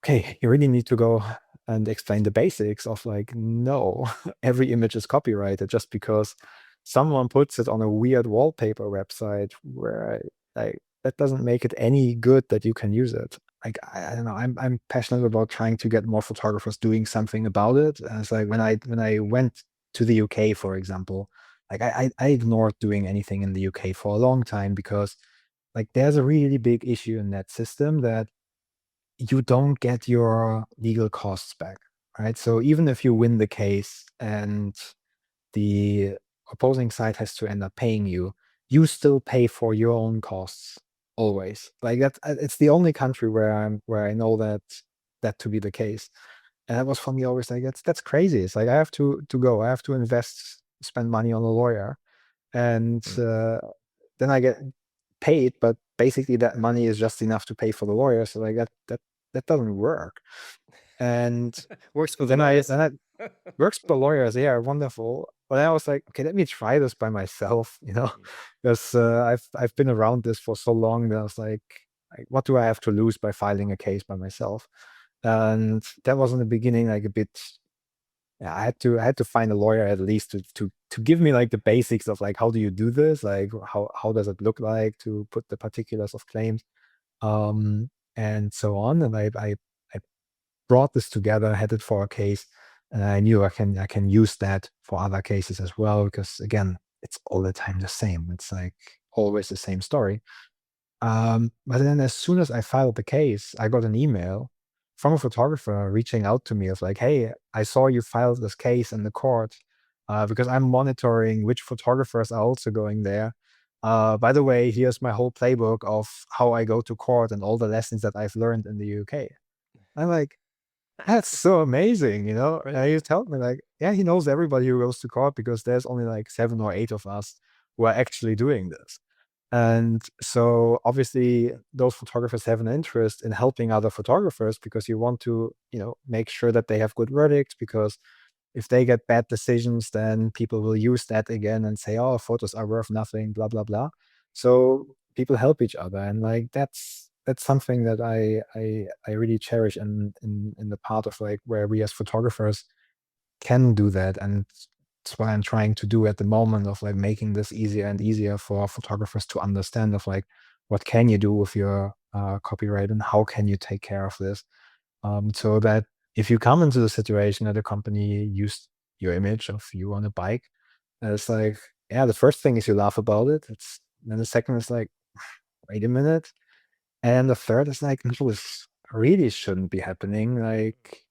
S2: okay, you really need to go and explain the basics of like, no, every image is copyrighted just because someone puts it on a weird wallpaper website where like that doesn't make it any good that you can use it. Like I don't know, I'm passionate about trying to get more photographers doing something about it. And it's like when I went to the UK, for example, like I ignored doing anything in the UK for a long time because like there's a really big issue in that system that you don't get your legal costs back, right? So even if you win the case and the opposing side has to end up paying you, you still pay for your own costs always. Like that, it's the only country where I know that to be the case. And that was for me always like that's crazy. It's like I have to go, I have to invest, spend money on a lawyer, and then I get paid, but basically that money is just enough to pay for the lawyer. So like that doesn't work. And
S1: Works for the
S2: then
S1: lawyers.
S2: I works for the lawyers, yeah, wonderful. But I was like, okay, let me try this by myself, because I've been around this for so long that I was like, what do I have to lose by filing a case by myself? And that was in the beginning like a bit. Yeah, I had to find a lawyer at least to give me like the basics of like how do you do this, like how does it look like to put the particulars of claims, and so on. And I brought this together, had it for a case, and I knew I can use that for other cases as well, because again, it's all the time the same. It's like always the same story. But then as soon as I filed the case, I got an email from a photographer reaching out to me of like, hey, I saw you filed this case in the court because I'm monitoring which photographers are also going there. By the way, here's my whole playbook of how I go to court and all the lessons that I've learned in the UK. I'm like, that's so amazing,
S1: Right.
S2: And he told me like, yeah, he knows everybody who goes to court because there's only like 7 or 8 of us who are actually doing this. And so obviously those photographers have an interest in helping other photographers because you want to, make sure that they have good verdicts because if they get bad decisions, then people will use that again and say, oh, photos are worth nothing, blah blah blah. So people help each other, and like that's something that I really cherish in the part of like where we as photographers can do that. And that's what I'm trying to do at the moment, of like making this easier and easier for photographers to understand, of like what can you do with your copyright and how can you take care of this, so that if you come into the situation that a company used your image of you on a bike, it's like, yeah, the first thing is you laugh about it. It's then the second is like, wait a minute, and the third is like, no, this really shouldn't be happening. Like,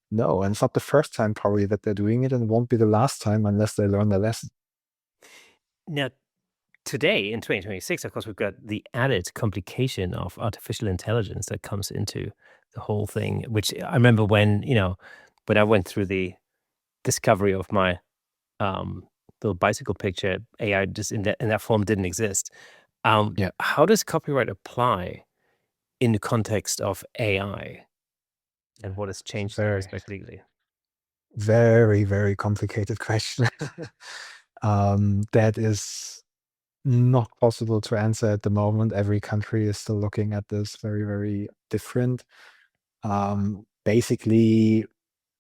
S2: no, and it's not the first time probably that they're doing it, and it won't be the last time unless they learn their lesson.
S1: Now, today in 2026, of course, we've got the added complication of artificial intelligence that comes into the whole thing, which I remember when, when I went through the discovery of my little bicycle picture, AI just in that form didn't exist.
S2: Yeah.
S1: How does copyright apply in the context of AI, and what has changed in
S2: Very,
S1: respect legally?
S2: very, very complicated question. That is not possible to answer at the moment. Every country is still looking at this very, very different. Basically,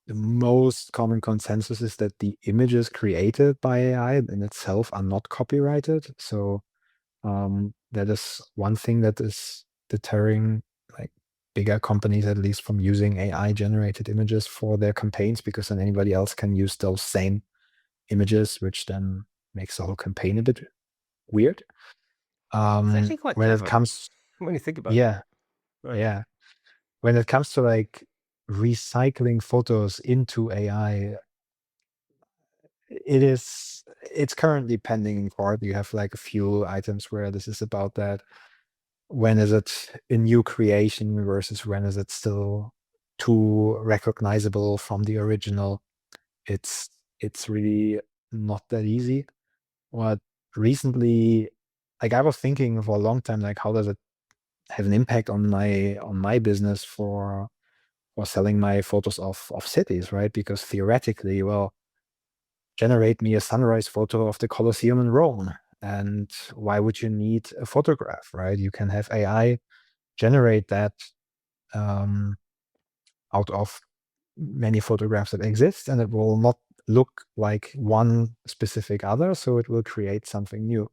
S2: the most common consensus is that the images created by AI in itself are not copyrighted. So that is one thing that is deterring like bigger companies, at least, from using AI generated images for their campaigns, because then anybody else can use those same images, which then makes the whole campaign a bit weird.
S1: It's actually quite
S2: When it
S1: clever
S2: comes,
S1: when you think about it.
S2: yeah,
S1: Right.
S2: yeah, when it comes to like recycling photos into AI, it's currently pending in court. You have like a few items where this is about that. When is it a new creation versus when is it still too recognizable from the original? It's really not that easy. What recently, like I was thinking for a long time, like how does it have an impact on my business for selling my photos of cities, right? Because theoretically, well, generate me a sunrise photo of the Colosseum in Rome. And why would you need a photograph, right? You can have AI generate that um, out of many photographs that exist, and it will not look like one specific other, so it will create something new.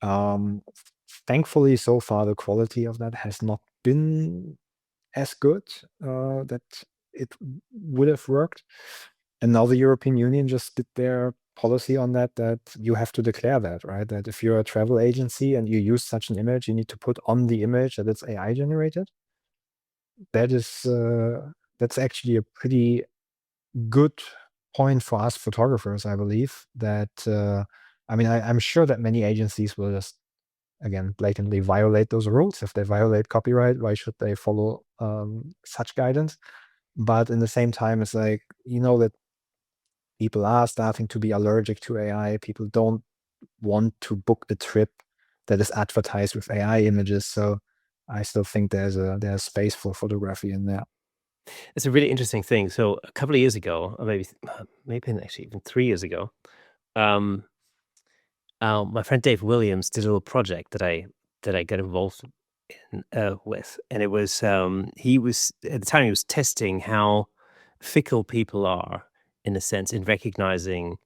S2: Um, Thankfully, so far, the quality of that has not been as good that it would have worked. And now the European Union just did their policy on that, that you have to declare that, right? That if you're a travel agency and you use such an image, you need to put on the image that it's AI generated. That is that's actually a pretty good point for us photographers, I believe. That I mean, I'm sure that many agencies will just again blatantly violate those rules. If they violate copyright, why should they follow such guidance? But in the same time, it's like, that people are starting to be allergic to AI. People don't want to book the trip that is advertised with AI images. So I still think there's space for photography in there.
S1: It's a really interesting thing. So a couple of years ago, or maybe actually even 3 years ago, um, my friend Dave Williams did a little project that I got involved with, and it was he was at the time he was testing how fickle people are, in a sense, in recognizing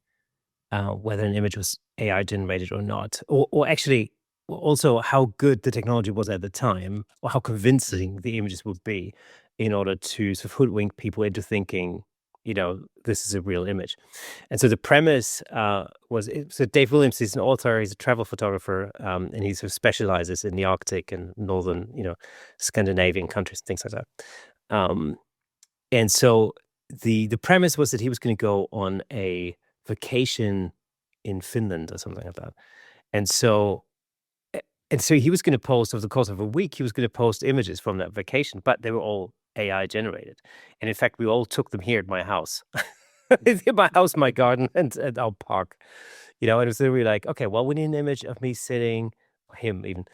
S1: whether an image was AI generated or not, or actually also how good the technology was at the time, or how convincing the images would be in order to sort of hoodwink people into thinking, this is a real image. And so the premise so Dave Williams is an author, he's a travel photographer, and he sort of specializes in the Arctic and northern, Scandinavian countries, things like that. And so the premise was that he was going to go on a vacation in Finland or something like that. And so he was going to post over the course of a week, he was going to post images from that vacation, but they were all AI generated. And in fact, we all took them here at my house. In my house, my garden, and our park. And it was literally like, okay, well, we need an image of me sitting, or him even,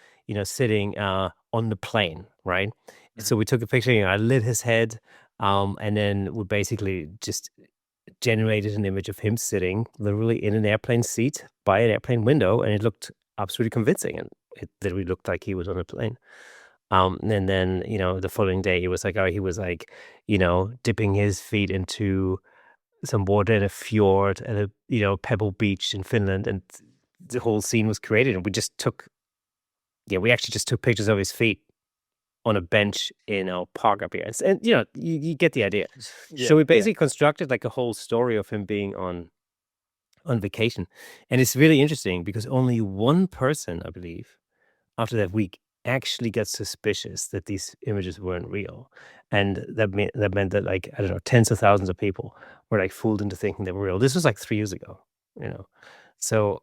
S1: sitting on the plane, right? And so we took a picture, I lit his head, and then we basically just generated an image of him sitting literally in an airplane seat by an airplane window, and it looked absolutely convincing, and it literally looked like he was on a plane. And then, the following day, it was like, he was like, dipping his feet into some water in a fjord at a, pebble beach in Finland, and the whole scene was created. And we actually just took pictures of his feet on a bench in our park up here. And you get the idea. So we basically constructed like a whole story of him being on vacation. And it's really interesting because only one person, I believe, after that week actually got suspicious that these images weren't real. And that meant that, like, I don't know, tens of thousands of people were like fooled into thinking they were real. This was like 3 years ago, So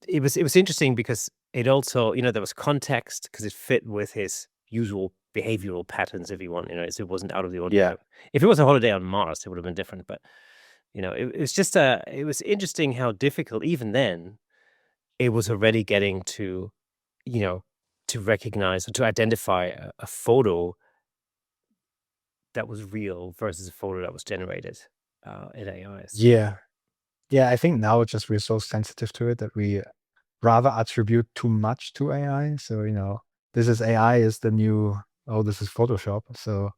S1: it was interesting because it also, there was context because it fit with his usual behavioral patterns, if you want, so it wasn't out of the ordinary. If it was a holiday on Mars, it would have been different. But, it was just it was interesting how difficult, even then, it was already getting to, to recognize or to identify a photo that was real versus a photo that was generated in AI.
S2: Yeah, I think now it's just we're so sensitive to it that we rather attribute too much to AI. So, this is AI is the new, oh, this is Photoshop. So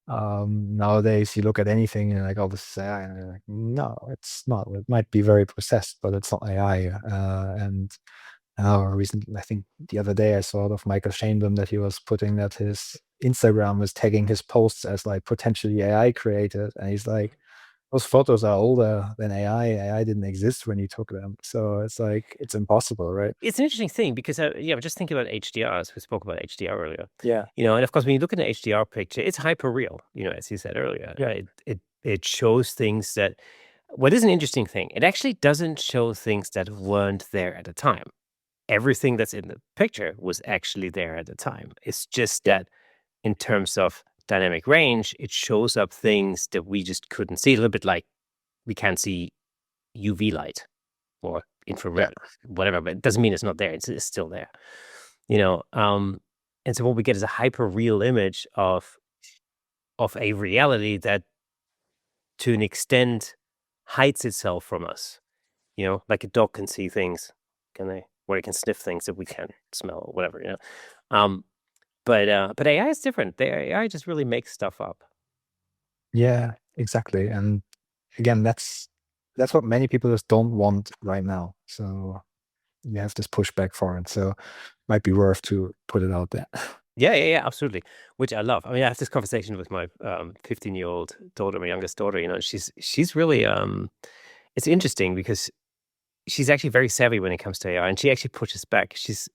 S2: nowadays you look at anything and you're like, oh, this is AI. And you're like, no, it's not. It might be very processed, but it's not AI. And recently, I think the other day I saw of Michael Shandom that he was putting that his Instagram was tagging his posts as like potentially AI created. And he's like, those photos are older than AI. AI didn't exist when you took them. So it's like, it's impossible, right?
S1: It's an interesting thing because, I'm just thinking about HDRs. We spoke about HDR earlier.
S2: Yeah.
S1: And of course, when you look at an HDR picture, it's hyper real, as you said earlier.
S2: Yeah.
S1: It shows things that, what is an interesting thing, it actually doesn't show things that weren't there at the time. Everything that's in the picture was actually there at the time. It's just that in terms of dynamic range, it shows up things that we just couldn't see. A little bit like we can't see UV light or infrared, whatever, but it doesn't mean it's not there. It's still there, and so what we get is a hyper real image of a reality that, to an extent, hides itself from us. Like a dog can see things, where it can sniff things that we can't smell or whatever. But AI is different. The AI just really makes stuff up.
S2: Yeah, exactly. And again, that's what many people just don't want right now. So you have this pushback for it. So might be worth to put it out there.
S1: Yeah, absolutely. Which I love. I mean, I have this conversation with my 15-year-old daughter, my youngest daughter. She's really it's interesting because she's actually very savvy when it comes to AI, and she actually pushes back. She's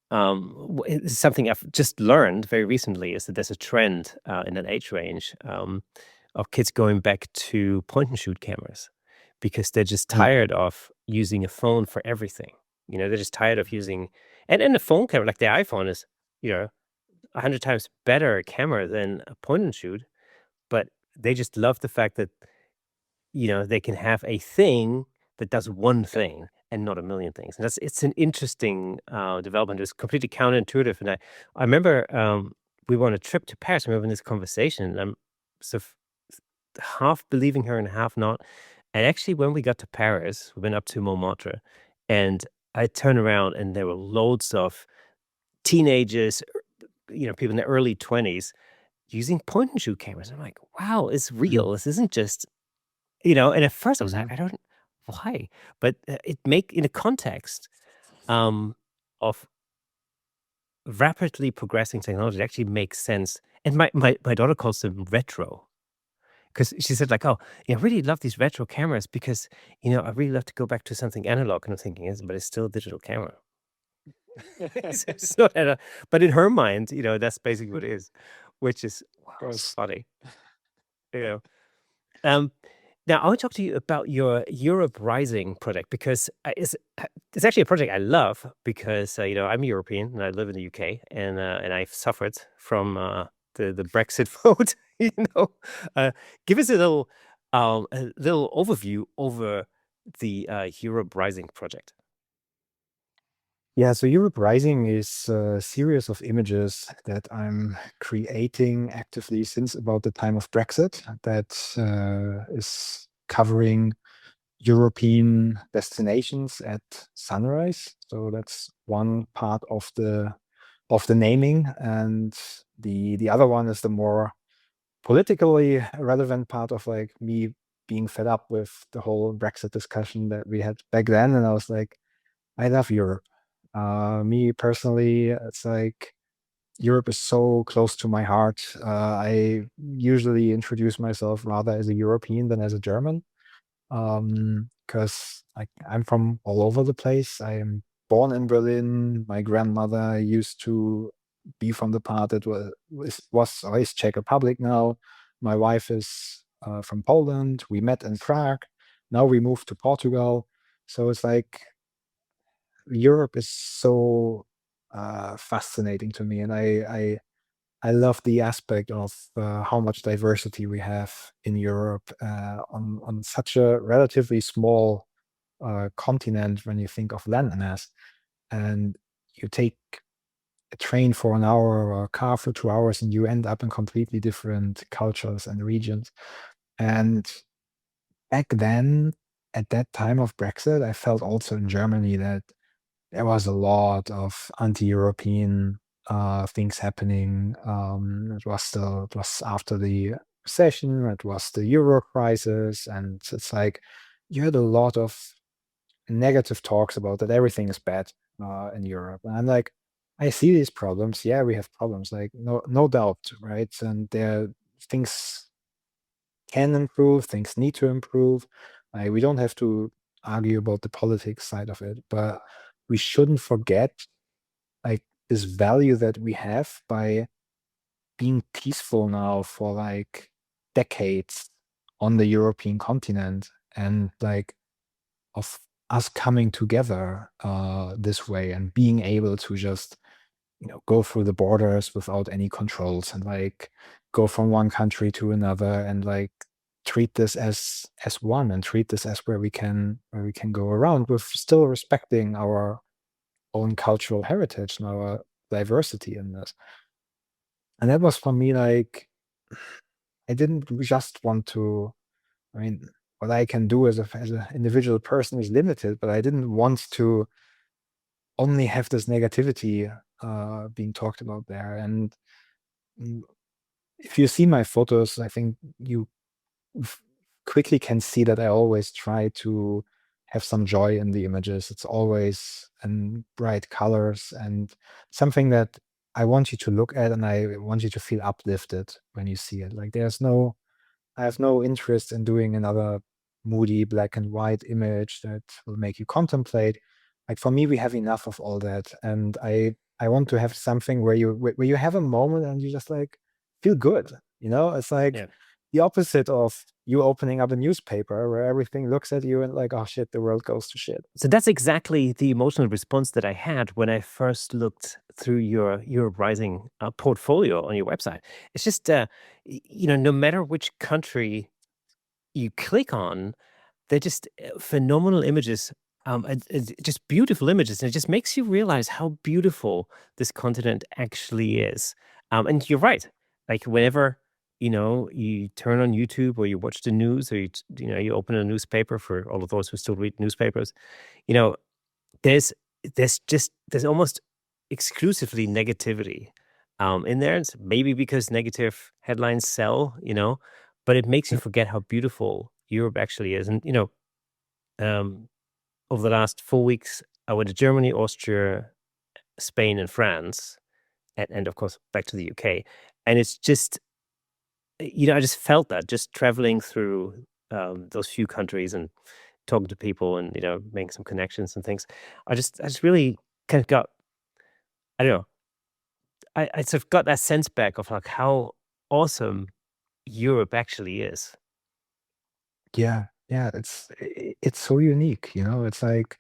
S1: it's something I've just learned very recently, is that there's a trend in that age range of kids going back to point and shoot cameras because they're just tired of using a phone for everything. They're just tired of using, and the phone camera, like the iPhone, is 100 times better camera than a point and shoot, but they just love the fact that they can have a thing that does one thing and not a million things. And it's an interesting development. It's completely counterintuitive. And I remember we were on a trip to Paris. We were having this conversation, and I'm sort of half believing her and half not. And actually, when we got to Paris, we went up to Montmartre, and I turned around and there were loads of teenagers, people in their early 20s using point and shoot cameras. I'm like, wow, it's real. This isn't just, and at first I was like, I don't, why? But in a context of rapidly progressing technology, it actually makes sense. And my daughter calls them retro, because she said, like, oh, I really love these retro cameras because, I really love to go back to something analog. And I'm thinking, but it's still a digital camera. It's not but in her mind, that's basically what it is, which is funny. Now I want to talk to you about your Europe Rising project, because it's actually a project I love because I'm European and I live in the UK, and I've suffered from the Brexit vote. Give us a little overview over the Europe Rising project.
S2: Yeah, so Europe Rising is a series of images that I'm creating actively since about the time of Brexit that is covering European destinations at sunrise. So that's one part of the naming, and the other one is the more politically relevant part of like me being fed up with the whole Brexit discussion that we had back then, and I was like, I love Europe. Me personally, it's like Europe is so close to my heart. I usually introduce myself rather as a European than as a German, because I'm from all over the place. I am born in Berlin. My grandmother used to be from the part that was or is Czech Republic now. My wife is from Poland. We met in Prague. Now we moved to Portugal. So it's like Europe is so fascinating to me, and I love the aspect of how much diversity we have in Europe on such a relatively small continent when you think of landmass. And you take a train for an hour or a car for 2 hours, and you end up in completely different cultures and regions. And back then, at that time of Brexit, I felt also in Germany that there was a lot of anti-European things happening. It was after the recession, it was the Euro crisis, and it's like you had a lot of negative talks about that everything is bad in Europe. And I'm like, I see these problems. Yeah, we have problems, like no doubt, right? And there things can improve, things need to improve. We don't have to argue about the politics side of it, but we shouldn't forget like this value that we have by being peaceful now for like decades on the European continent, and like of us coming together this way and being able to just go through the borders without any controls, and like go from one country to another, and like treat this as one, and treat this as where we can go around with still respecting our own cultural heritage and our diversity in this. And that was for me like, I didn't just want to, I mean, what I can do as an individual person is limited, but I didn't want to only have this negativity being talked about there. And mm, if you see my photos, I think you f- quickly can see that I always try to have some joy in the images. It's always in bright colors and something that I want you to look at, and I want you to feel uplifted when you see it. Like I have no interest in doing another moody black and white image that will make you contemplate. Like for me, we have enough of all that, and I want to have something where you have a moment and you just like feel good. It's like
S1: Yeah.
S2: the opposite of you opening up a newspaper where everything looks at you and like, oh shit, the world goes to shit.
S1: So that's exactly the emotional response that I had when I first looked through your Europe Rising portfolio on your website. It's just, no matter which country you click on, they're just phenomenal images, and just beautiful images. And it just makes you realize how beautiful this continent actually is. And you're right. Like whenever, you turn on YouTube or you watch the news, or you open a newspaper, for all of those who still read newspapers, you know, there's there's almost exclusively negativity in there. It's maybe because negative headlines sell, but it makes you
S2: Yeah.
S1: forget how beautiful Europe actually is. And um, over the last 4 weeks, I went to Germany, Austria, Spain, and France, and of course back to the UK. And it's just, I just felt that just traveling through those few countries and talking to people, and making some connections and things. I just really kind of got, I don't know, I sort of got that sense back of like how awesome Europe actually is.
S2: Yeah, it's so unique. It's like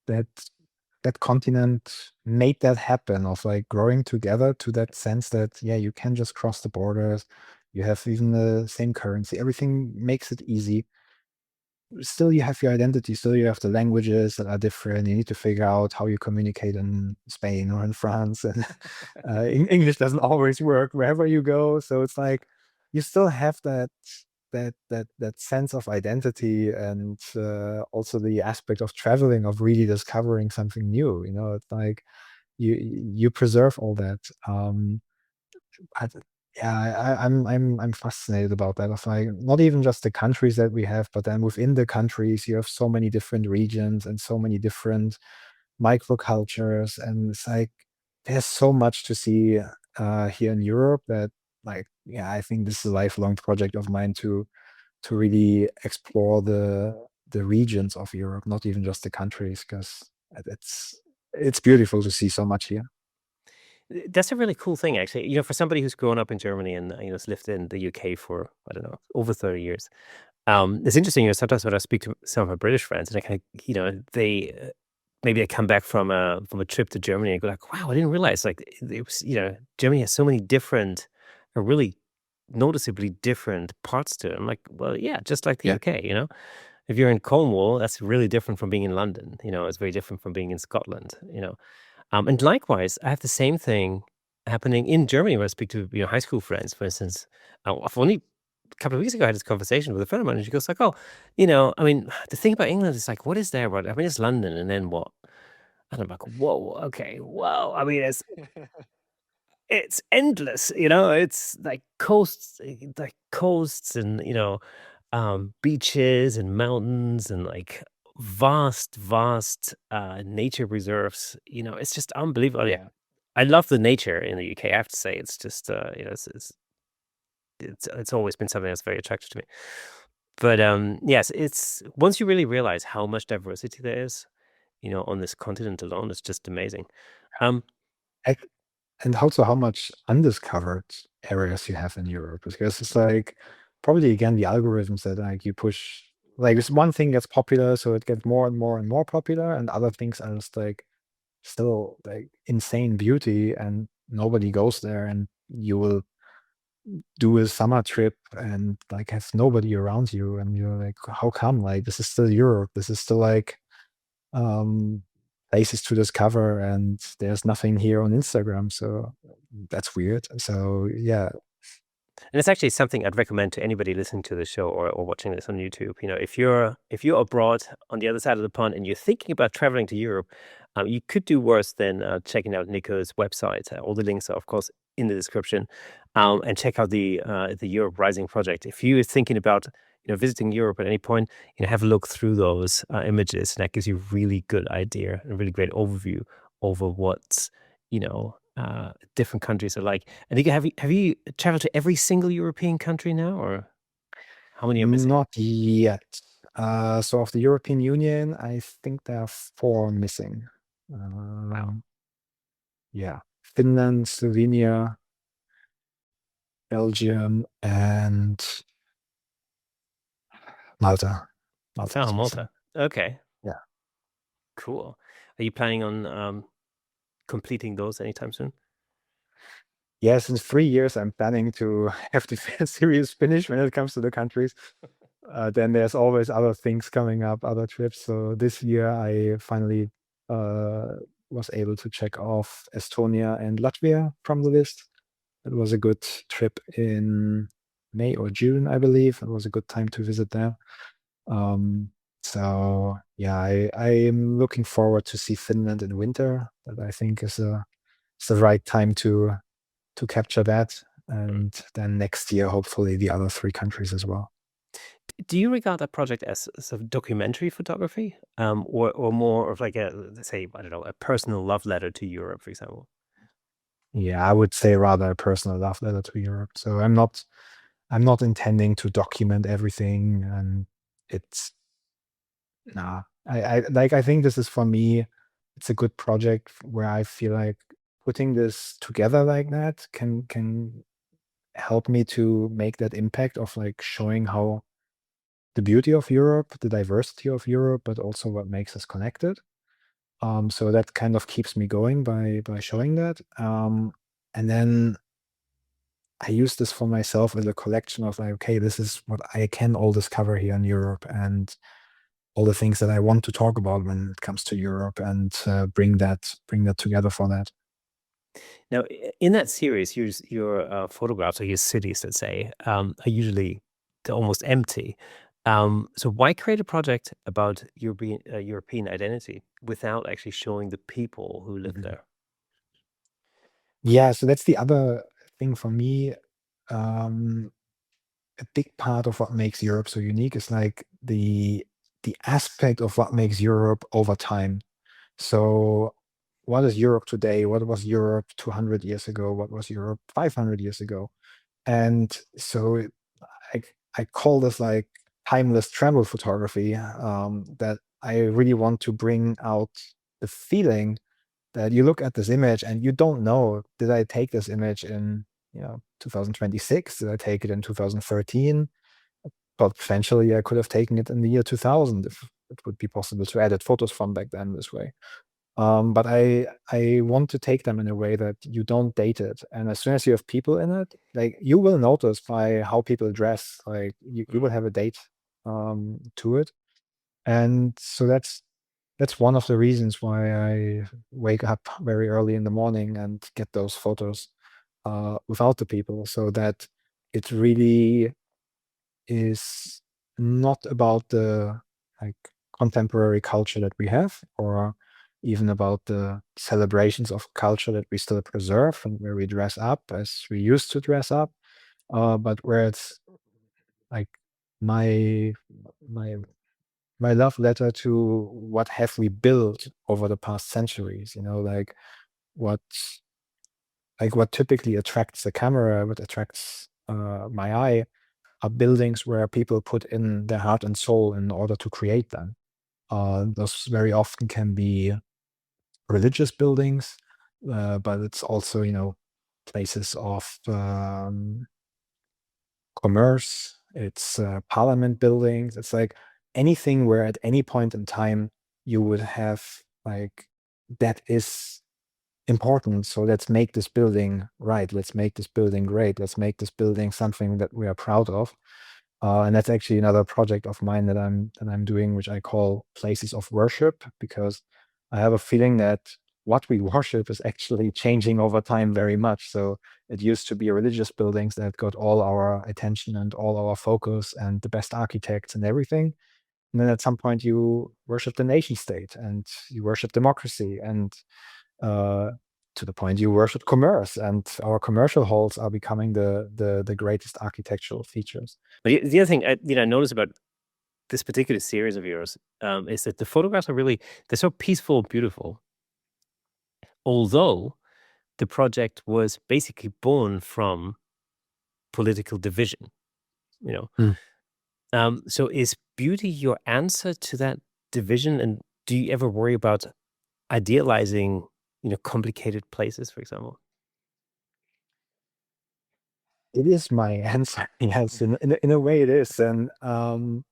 S2: that that continent made that happen, of like growing together to that sense that, yeah, you can just cross the borders, you have even the same currency, everything makes it easy. still you have your identity, still you have the languages that are different. You need to figure out how you communicate in Spain or in France, and English doesn't always work wherever you go. So it's like you still have that sense of identity, and also the aspect of traveling, of really discovering something new. It's like you preserve all that. I, yeah, I'm fascinated about that. Of like not even just the countries that we have, but then within the countries, you have so many different regions and so many different microcultures, and it's like there's so much to see here in Europe that, like, yeah, I think this is a lifelong project of mine to really explore the regions of Europe, not even just the countries, because it's beautiful to see so much here.
S1: That's a really cool thing, actually. For somebody who's grown up in Germany and has lived in the UK for, I don't know, over 30 years. It's interesting. Sometimes when I speak to some of my British friends, and I kind of, they maybe they come back from a trip to Germany and go like, "Wow, I didn't realize like it was, Germany has so many different, really noticeably different parts to it." I'm like, "Well, yeah, just like the
S2: Yeah.
S1: UK, If you're in Cornwall, that's really different from being in London. It's very different from being in Scotland. And likewise, I have the same thing happening in Germany when I speak to high school friends, for instance. I've only a couple of weeks ago I had this conversation with a friend of mine, and she goes like, "Oh, I mean, the thing about England is like, what is there about? I mean, it's London, and then what?" And I'm like, "Whoa, okay, whoa. I mean, it's endless. It's like coasts, and beaches and mountains and like vast nature reserves. It's just unbelievable.
S2: Yeah.
S1: I love the nature in the UK. I have to say, it's just it's always been something that's very attractive to me. But yes, it's once you really realize how much diversity there is, on this continent alone, it's just amazing. Um,
S2: Ac- And also how much undiscovered areas you have in Europe, because it's like probably again the algorithms that like you push, like this one thing gets popular, so it gets more and more and more popular, and other things are just like still like insane beauty, and nobody goes there, and you will do a summer trip and like have nobody around you, and you're like, how come? Like this is still Europe. This is still like um places to discover, and there's nothing here on Instagram. So that's weird. So yeah.
S1: And it's actually something I'd recommend to anybody listening to the show or watching this on YouTube. If you're abroad on the other side of the pond and you're thinking about traveling to Europe, you could do worse than checking out Nico's website. All the links are, of course, in the description. And check out the Europe Rising project. If you're thinking about visiting Europe at any point, have a look through those images, and that gives you a really good idea, a really great overview over what different countries are like. And have you traveled to every single European country now, or how many are missing?
S2: Not yet. So of the European Union, I think there are four missing.
S1: Wow.
S2: Yeah, Finland, Slovenia, Belgium, and Malta. Malta
S1: Oh,
S2: is missing.
S1: Malta. Okay,
S2: Yeah.
S1: cool. Are you planning on completing those anytime soon?
S2: Yes, in 3 years, I'm planning to have the series finished when it comes to the countries. Then there's always other things coming up, other trips. So this year, I finally was able to check off Estonia and Latvia from the list. It was a good trip in May or June, I believe. It was a good time to visit there. Um, so yeah, I'm looking forward to see Finland in winter. That I think is it's the right time to capture that.
S1: Mm.
S2: And then next year, hopefully, the other three countries as well.
S1: Do you regard that project as sort of documentary photography, or more of like let's say, I don't know, a personal love letter to Europe, for example?
S2: Yeah, I would say rather a personal love letter to Europe. So I'm not intending to document everything, and it's nah. I think this is for me, it's a good project where I feel like putting this together like that can help me to make that impact of like showing how the beauty of Europe, the diversity of Europe, but also what makes us connected. So that kind of keeps me going by showing that. And then I use this for myself as a collection of like, okay, this is what I can all discover here in Europe. And all the things that I want to talk about when it comes to Europe, and bring that together for that.
S1: Now, in that series, your photographs or your cities, let's say, are usually almost empty. So why create a project about European identity without actually showing the people who live
S2: Mhm.
S1: there?
S2: Yeah, so that's the other thing for me. A big part of what makes Europe so unique is like the aspect of what makes Europe over time. So what is Europe today? What was Europe 200 years ago? What was Europe 500 years ago? And so I, I call this like timeless travel photography, that I really want to bring out the feeling that you look at this image and you don't know, did I take this image in 2026? Did I take it in 2013? But potentially I could have taken it in the year 2000 if it would be possible to edit photos from back then this way. But I want to take them in a way that you don't date it. And as soon as you have people in it, like you will notice by how people dress, like you will have a date to it. And so that's one of the reasons why I wake up very early in the morning and get those photos without the people, so that it really is not about the like contemporary culture that we have, or even about the celebrations of culture that we still preserve and where we dress up as we used to dress up, but where it's like my my my love letter to what have we built over the past centuries, what what typically attracts the camera, what attracts my eye, are buildings where people put in their heart and soul in order to create them. Those very often can be religious buildings, but it's also, places of commerce. It's parliament buildings. It's like anything where at any point in time you would have like that is important. So let's make this building right. Let's make this building great. Let's make this building something that we are proud of. And that's actually another project of mine that I'm doing, which I call places of worship, because I have a feeling that what we worship is actually changing over time very much. So it used to be religious buildings that got all our attention and all our focus and the best architects and everything. And then at some point you worship the nation state and you worship democracy, and uh, to the point you worship commerce, and our commercial halls are becoming the greatest architectural features.
S1: But the other thing I noticed about this particular series of yours is that the photographs are they're so peaceful and beautiful, although the project was basically born from political division, you know.
S2: Mm.
S1: So is beauty your answer to that division? And do you ever worry about idealizing, complicated places, for example?
S2: It is my answer. Yes, in a way it is. And I'm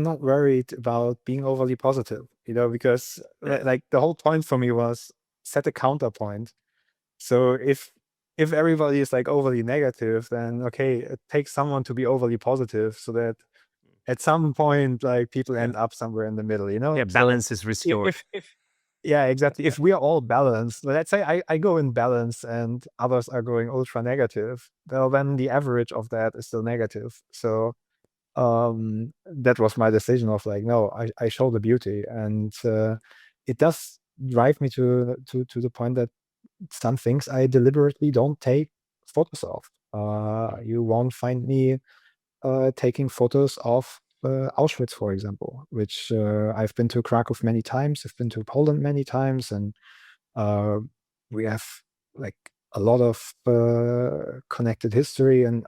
S2: not worried about being overly positive, because like the whole point for me was set a counterpoint. So if everybody is like overly negative, then okay, it takes someone to be overly positive, so that at some point like people
S1: Yeah.
S2: end up somewhere in the middle,
S1: Yeah,
S2: So
S1: balance is
S2: if
S1: restored.
S2: if yeah, exactly. If we are all balanced, let's say I go in balance and others are going ultra negative, well, then the average of that is still negative. So that was my decision of like, no, I show the beauty, and it does drive me to the point that some things I deliberately don't take photos of. You won't find me taking photos of Auschwitz, for example, which I've been to Krakow many times. I've been to Poland many times, and uh, we have like a lot of connected history. And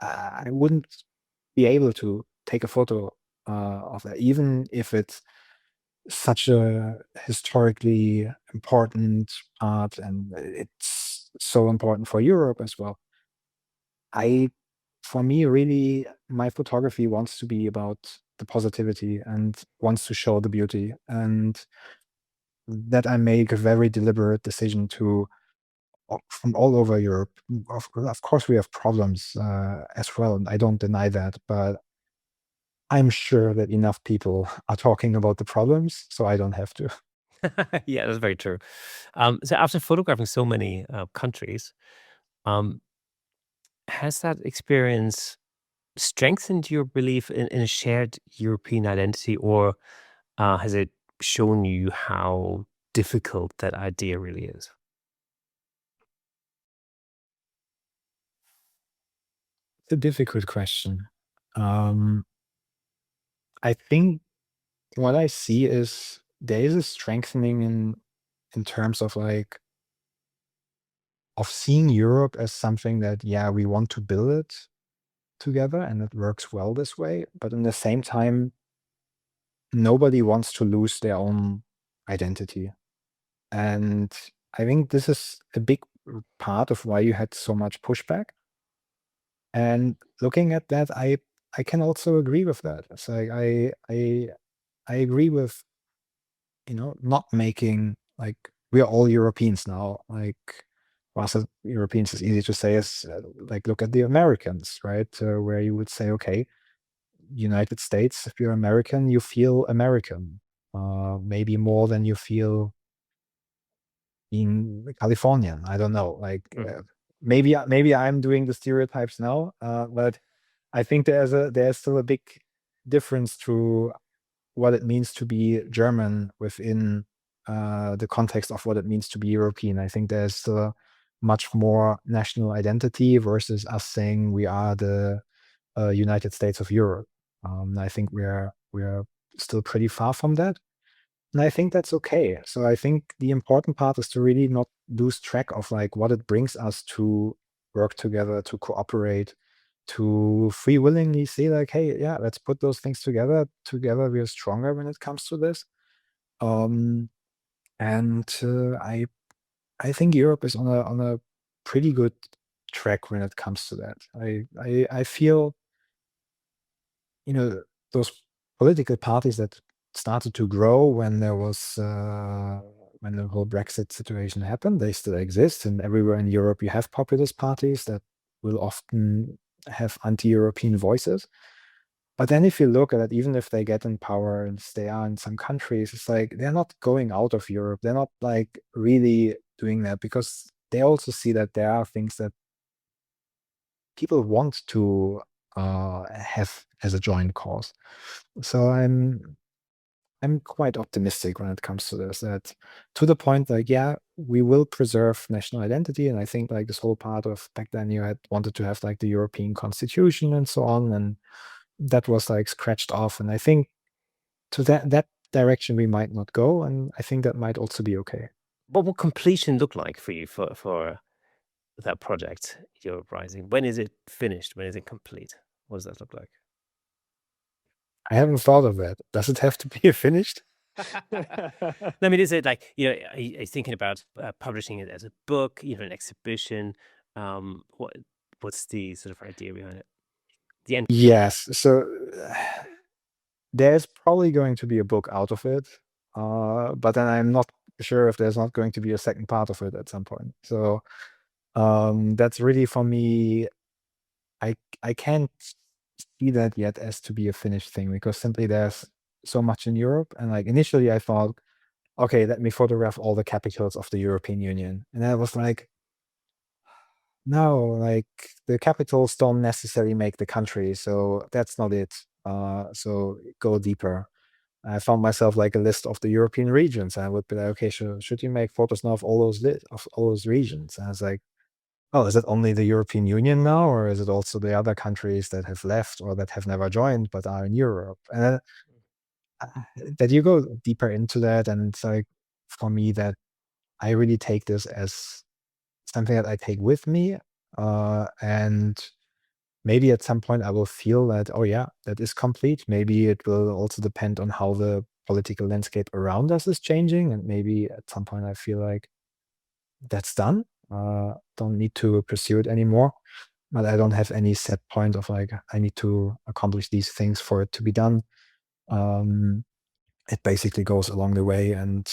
S2: I wouldn't be able to take a photo of that, even if it's such a historically important part, and it's so important for Europe as well. I, for me, really, my photography wants to be about the positivity and wants to show the beauty, and that I make a very deliberate decision to from all over Europe. Of course, we have problems as well, and I don't deny that, but I'm sure that enough people are talking about the problems, so I don't have to.
S1: Yeah, that's very true. So after photographing so many countries, um, has that experience strengthened your belief in a shared European identity, or has it shown you how difficult that idea really is?
S2: It's a difficult question. Um, I think what I see is there is a strengthening in terms of like of seeing Europe as something that, yeah, we want to build it together and it works well this way. But in the same time, nobody wants to lose their own identity. And I think this is a big part of why you had so much pushback. And looking at that, I can also agree with that. It's like I agree with, not making like we are all Europeans now. Like for us as Europeans, it's easy to say is like look at the Americans, right? Where you would say, okay, United States, if you're American, you feel American, maybe more than you feel being Californian. I don't know. Like maybe I'm doing the stereotypes now, but I think there's still a big difference to what it means to be German within the context of what it means to be European. I think there's still much more national identity versus us saying we are the United States of Europe. I think we're still pretty far from that. And I think that's okay. So I think the important part is to really not lose track of like what it brings us to work together, to cooperate, to free willingly say like, hey, yeah, let's put those things together. Together we are stronger when it comes to this. Um, and I think Europe is on a pretty good track when it comes to that. I feel, those political parties that started to grow when there was when the whole Brexit situation happened, they still exist, and everywhere in Europe you have populist parties that will often have anti-European voices. But then if you look at it, even if they get in power and they are in some countries, it's like they're not going out of Europe. They're not like really doing that because they also see that there are things that people want to have as a joint cause. So I'm quite optimistic when it comes to this, that to the point like, yeah, we will preserve national identity. And I think like this whole part of back then you had wanted to have like the European Constitution and so on. And that was like scratched off. And I think to that direction we might not go. And I think that might also be okay.
S1: What will completion look like for you for that project, Europe Rising? When is it finished? When is it complete? What does that look like?
S2: I haven't thought of that. Does it have to be finished?
S1: I mean, is it like, are you thinking about publishing it as a book, an exhibition? What's the sort of idea behind it? The end.
S2: Yes. So there's probably going to be a book out of it. But then I'm not sure if there's not going to be a second part of it at some point. So that's really for me, I can't see that yet as to be a finished thing because simply there's so much in Europe. And like initially I thought, okay, let me photograph all the capitals of the European Union. And I was like, no, like the capitals don't necessarily make the country. So that's not it. So go deeper. I found myself like a list of the European regions. And I would be like, okay, should you make photos now of all of all those regions? And I was like, oh, is it only the European Union now, or is it also the other countries that have left or that have never joined but are in Europe? And then, that you go deeper into that, and it's like for me that I really take this as something that I take with me, and maybe at some point I will feel that, oh yeah, that is complete. Maybe it will also depend on how the political landscape around us is changing, and maybe at some point I feel like that's done. Don't need to pursue it anymore. But I don't have any set point of like I need to accomplish these things for it to be done. It basically goes along the way, and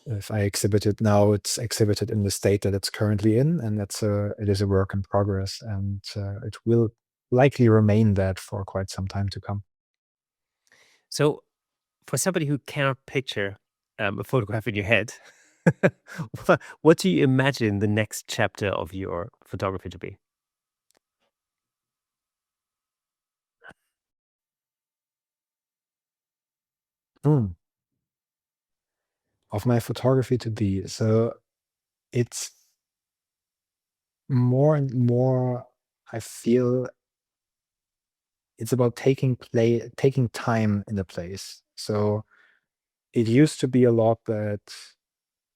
S2: if I exhibit it now, it's exhibited in the state that it's currently in, and it is a work in progress, and it will likely remain that for quite some time to come.
S1: So, for somebody who cannot picture a photograph in your head, what do you imagine the next chapter of your photography to be?
S2: Mm. Of my photography to be. So it's more and more, I feel it's about taking time in the place. So it used to be a lot that,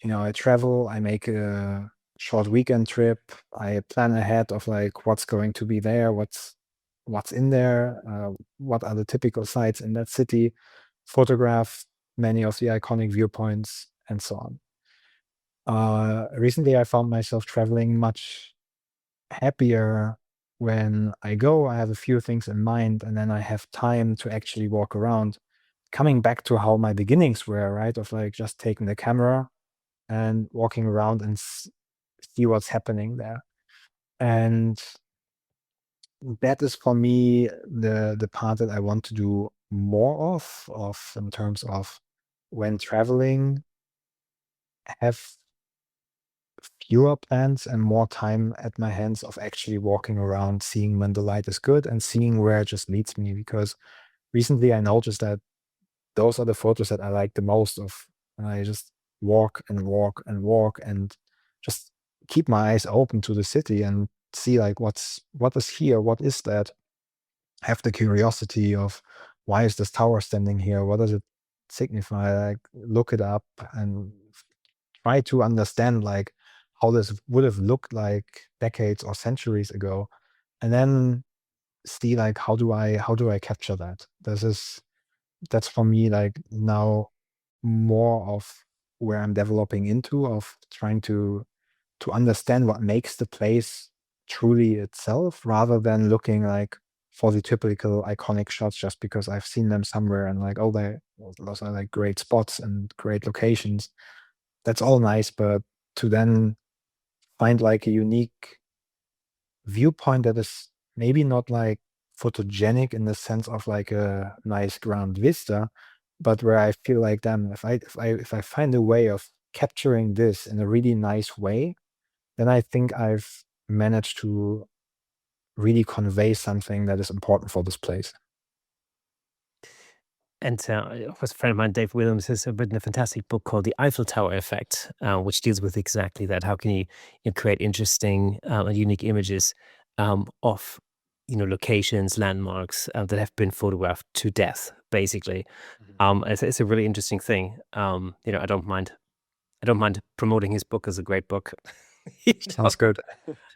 S2: I travel, I make a short weekend trip, I plan ahead of like what's going to be there, what's in there, what are the typical sites in that city, photograph many of the iconic viewpoints, and so on. Recently, I found myself traveling much happier when I go. I have a few things in mind, and then I have time to actually walk around. Coming back to how my beginnings were, right? Of like just taking the camera and walking around and see what's happening there. And that is for me the part that I want to do more of in terms of when traveling, have fewer plans and more time at my hands of actually walking around, seeing when the light is good and seeing where it just leads me. Because recently I noticed that those are the photos that I like the most of. And I just walk and walk and walk and just keep my eyes open to the city and see like what is here, what is that? Have the curiosity of why is this tower standing here? What does it signify? Like look it up and try to understand like how this would have looked like decades or centuries ago, and then see like how do I capture that? That's for me like now more of where I'm developing into of trying to understand what makes the place truly itself, rather than looking like for the typical iconic shots just because I've seen them somewhere and like, oh, those are like great spots and great locations. That's all nice, but to then find like a unique viewpoint that is maybe not like photogenic in the sense of like a nice grand vista, but where I feel like, damn, if I find a way of capturing this in a really nice way, then I think I've managed to really convey something that is important for this place.
S1: And of course, a friend of mine, Dave Williams, has written a fantastic book called The Eiffel Tower Effect, which deals with exactly that. How can you create interesting and unique images of locations, landmarks that have been photographed to death, basically. It's a really interesting thing. I don't mind promoting his book as a great book. You know?
S2: Sounds good.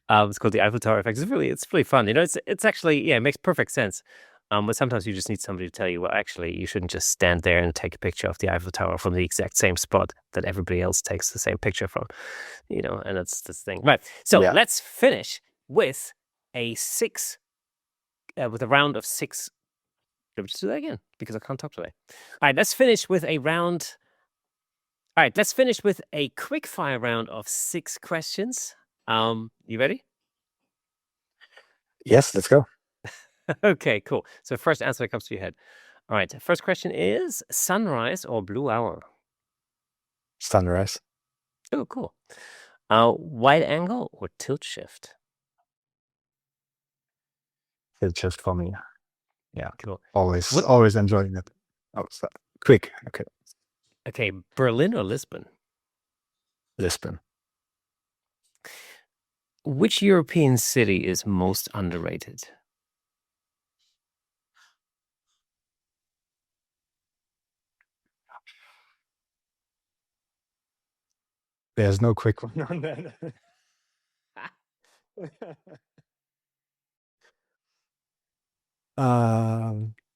S1: It's called The Eiffel Tower Effect. It's really fun. It's actually, yeah, it makes perfect sense. But sometimes you just need somebody to tell you, well, actually, you shouldn't just stand there and take a picture of the Eiffel Tower from the exact same spot that everybody else takes the same picture from. And that's the thing. Right. So
S2: Yeah.
S1: let's finish with with a round of six. Let me just do that again because I can't talk today. All right, let's finish with a round. All right, let's finish with a quick fire round of 6 questions. You ready?
S2: Yes, let's go.
S1: Okay, cool. So first answer that comes to your head. All right, first question is sunrise or blue hour?
S2: Sunrise.
S1: Oh, cool. Wide angle or tilt shift?
S2: It's just for me. Yeah.
S1: Cool.
S2: Always,
S1: What?
S2: always enjoying it. Oh, quick. Okay.
S1: Okay, Berlin or Lisbon?
S2: Lisbon.
S1: Which European city is most underrated?
S2: There's no quick one on that.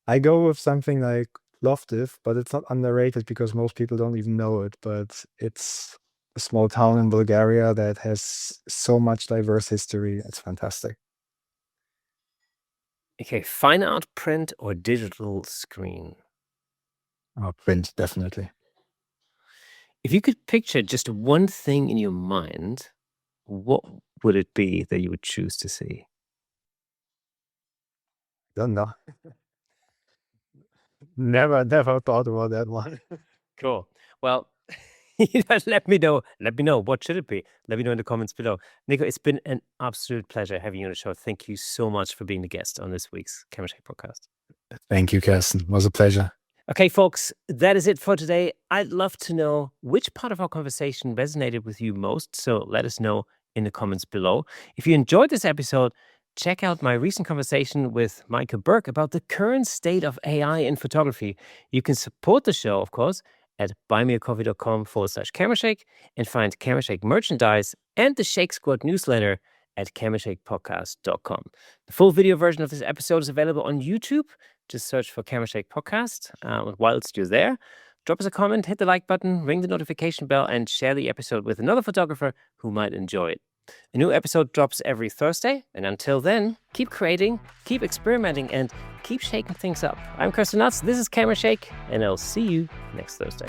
S2: I go with something like Plovdiv, but it's not underrated because most people don't even know it. But it's a small town in Bulgaria that has so much diverse history. It's fantastic.
S1: Okay, fine art print or digital screen?
S2: Oh, print, definitely.
S1: If you could picture just one thing in your mind, what would it be that you would choose to see?
S2: Don't know. Never thought about that one.
S1: Cool. Well, let me know. Let me know. What should it be? Let me know in the comments below. Nico, it's been an absolute pleasure having you on the show. Thank you so much for being the guest on this week's Camera Shake podcast.
S2: Thank you, Kersten. It was a pleasure.
S1: Okay, folks, that is it for today. I'd love to know which part of our conversation resonated with you most. So let us know in the comments below. If you enjoyed this episode, check out my recent conversation with Micah Burke about the current state of AI in photography. You can support the show, of course, at buymeacoffee.com/CameraShake and find CameraShake merchandise and the Shake Squad newsletter at camerashakepodcast.com. The full video version of this episode is available on YouTube. Just search for CameraShake Podcast. Whilst you're there, drop us a comment, hit the like button, ring the notification bell, and share the episode with another photographer who might enjoy it. A new episode drops every Thursday, and until then, keep creating, keep experimenting, and keep shaking things up. I'm Kersten Luts, this is Camera Shake, and I'll see you next Thursday.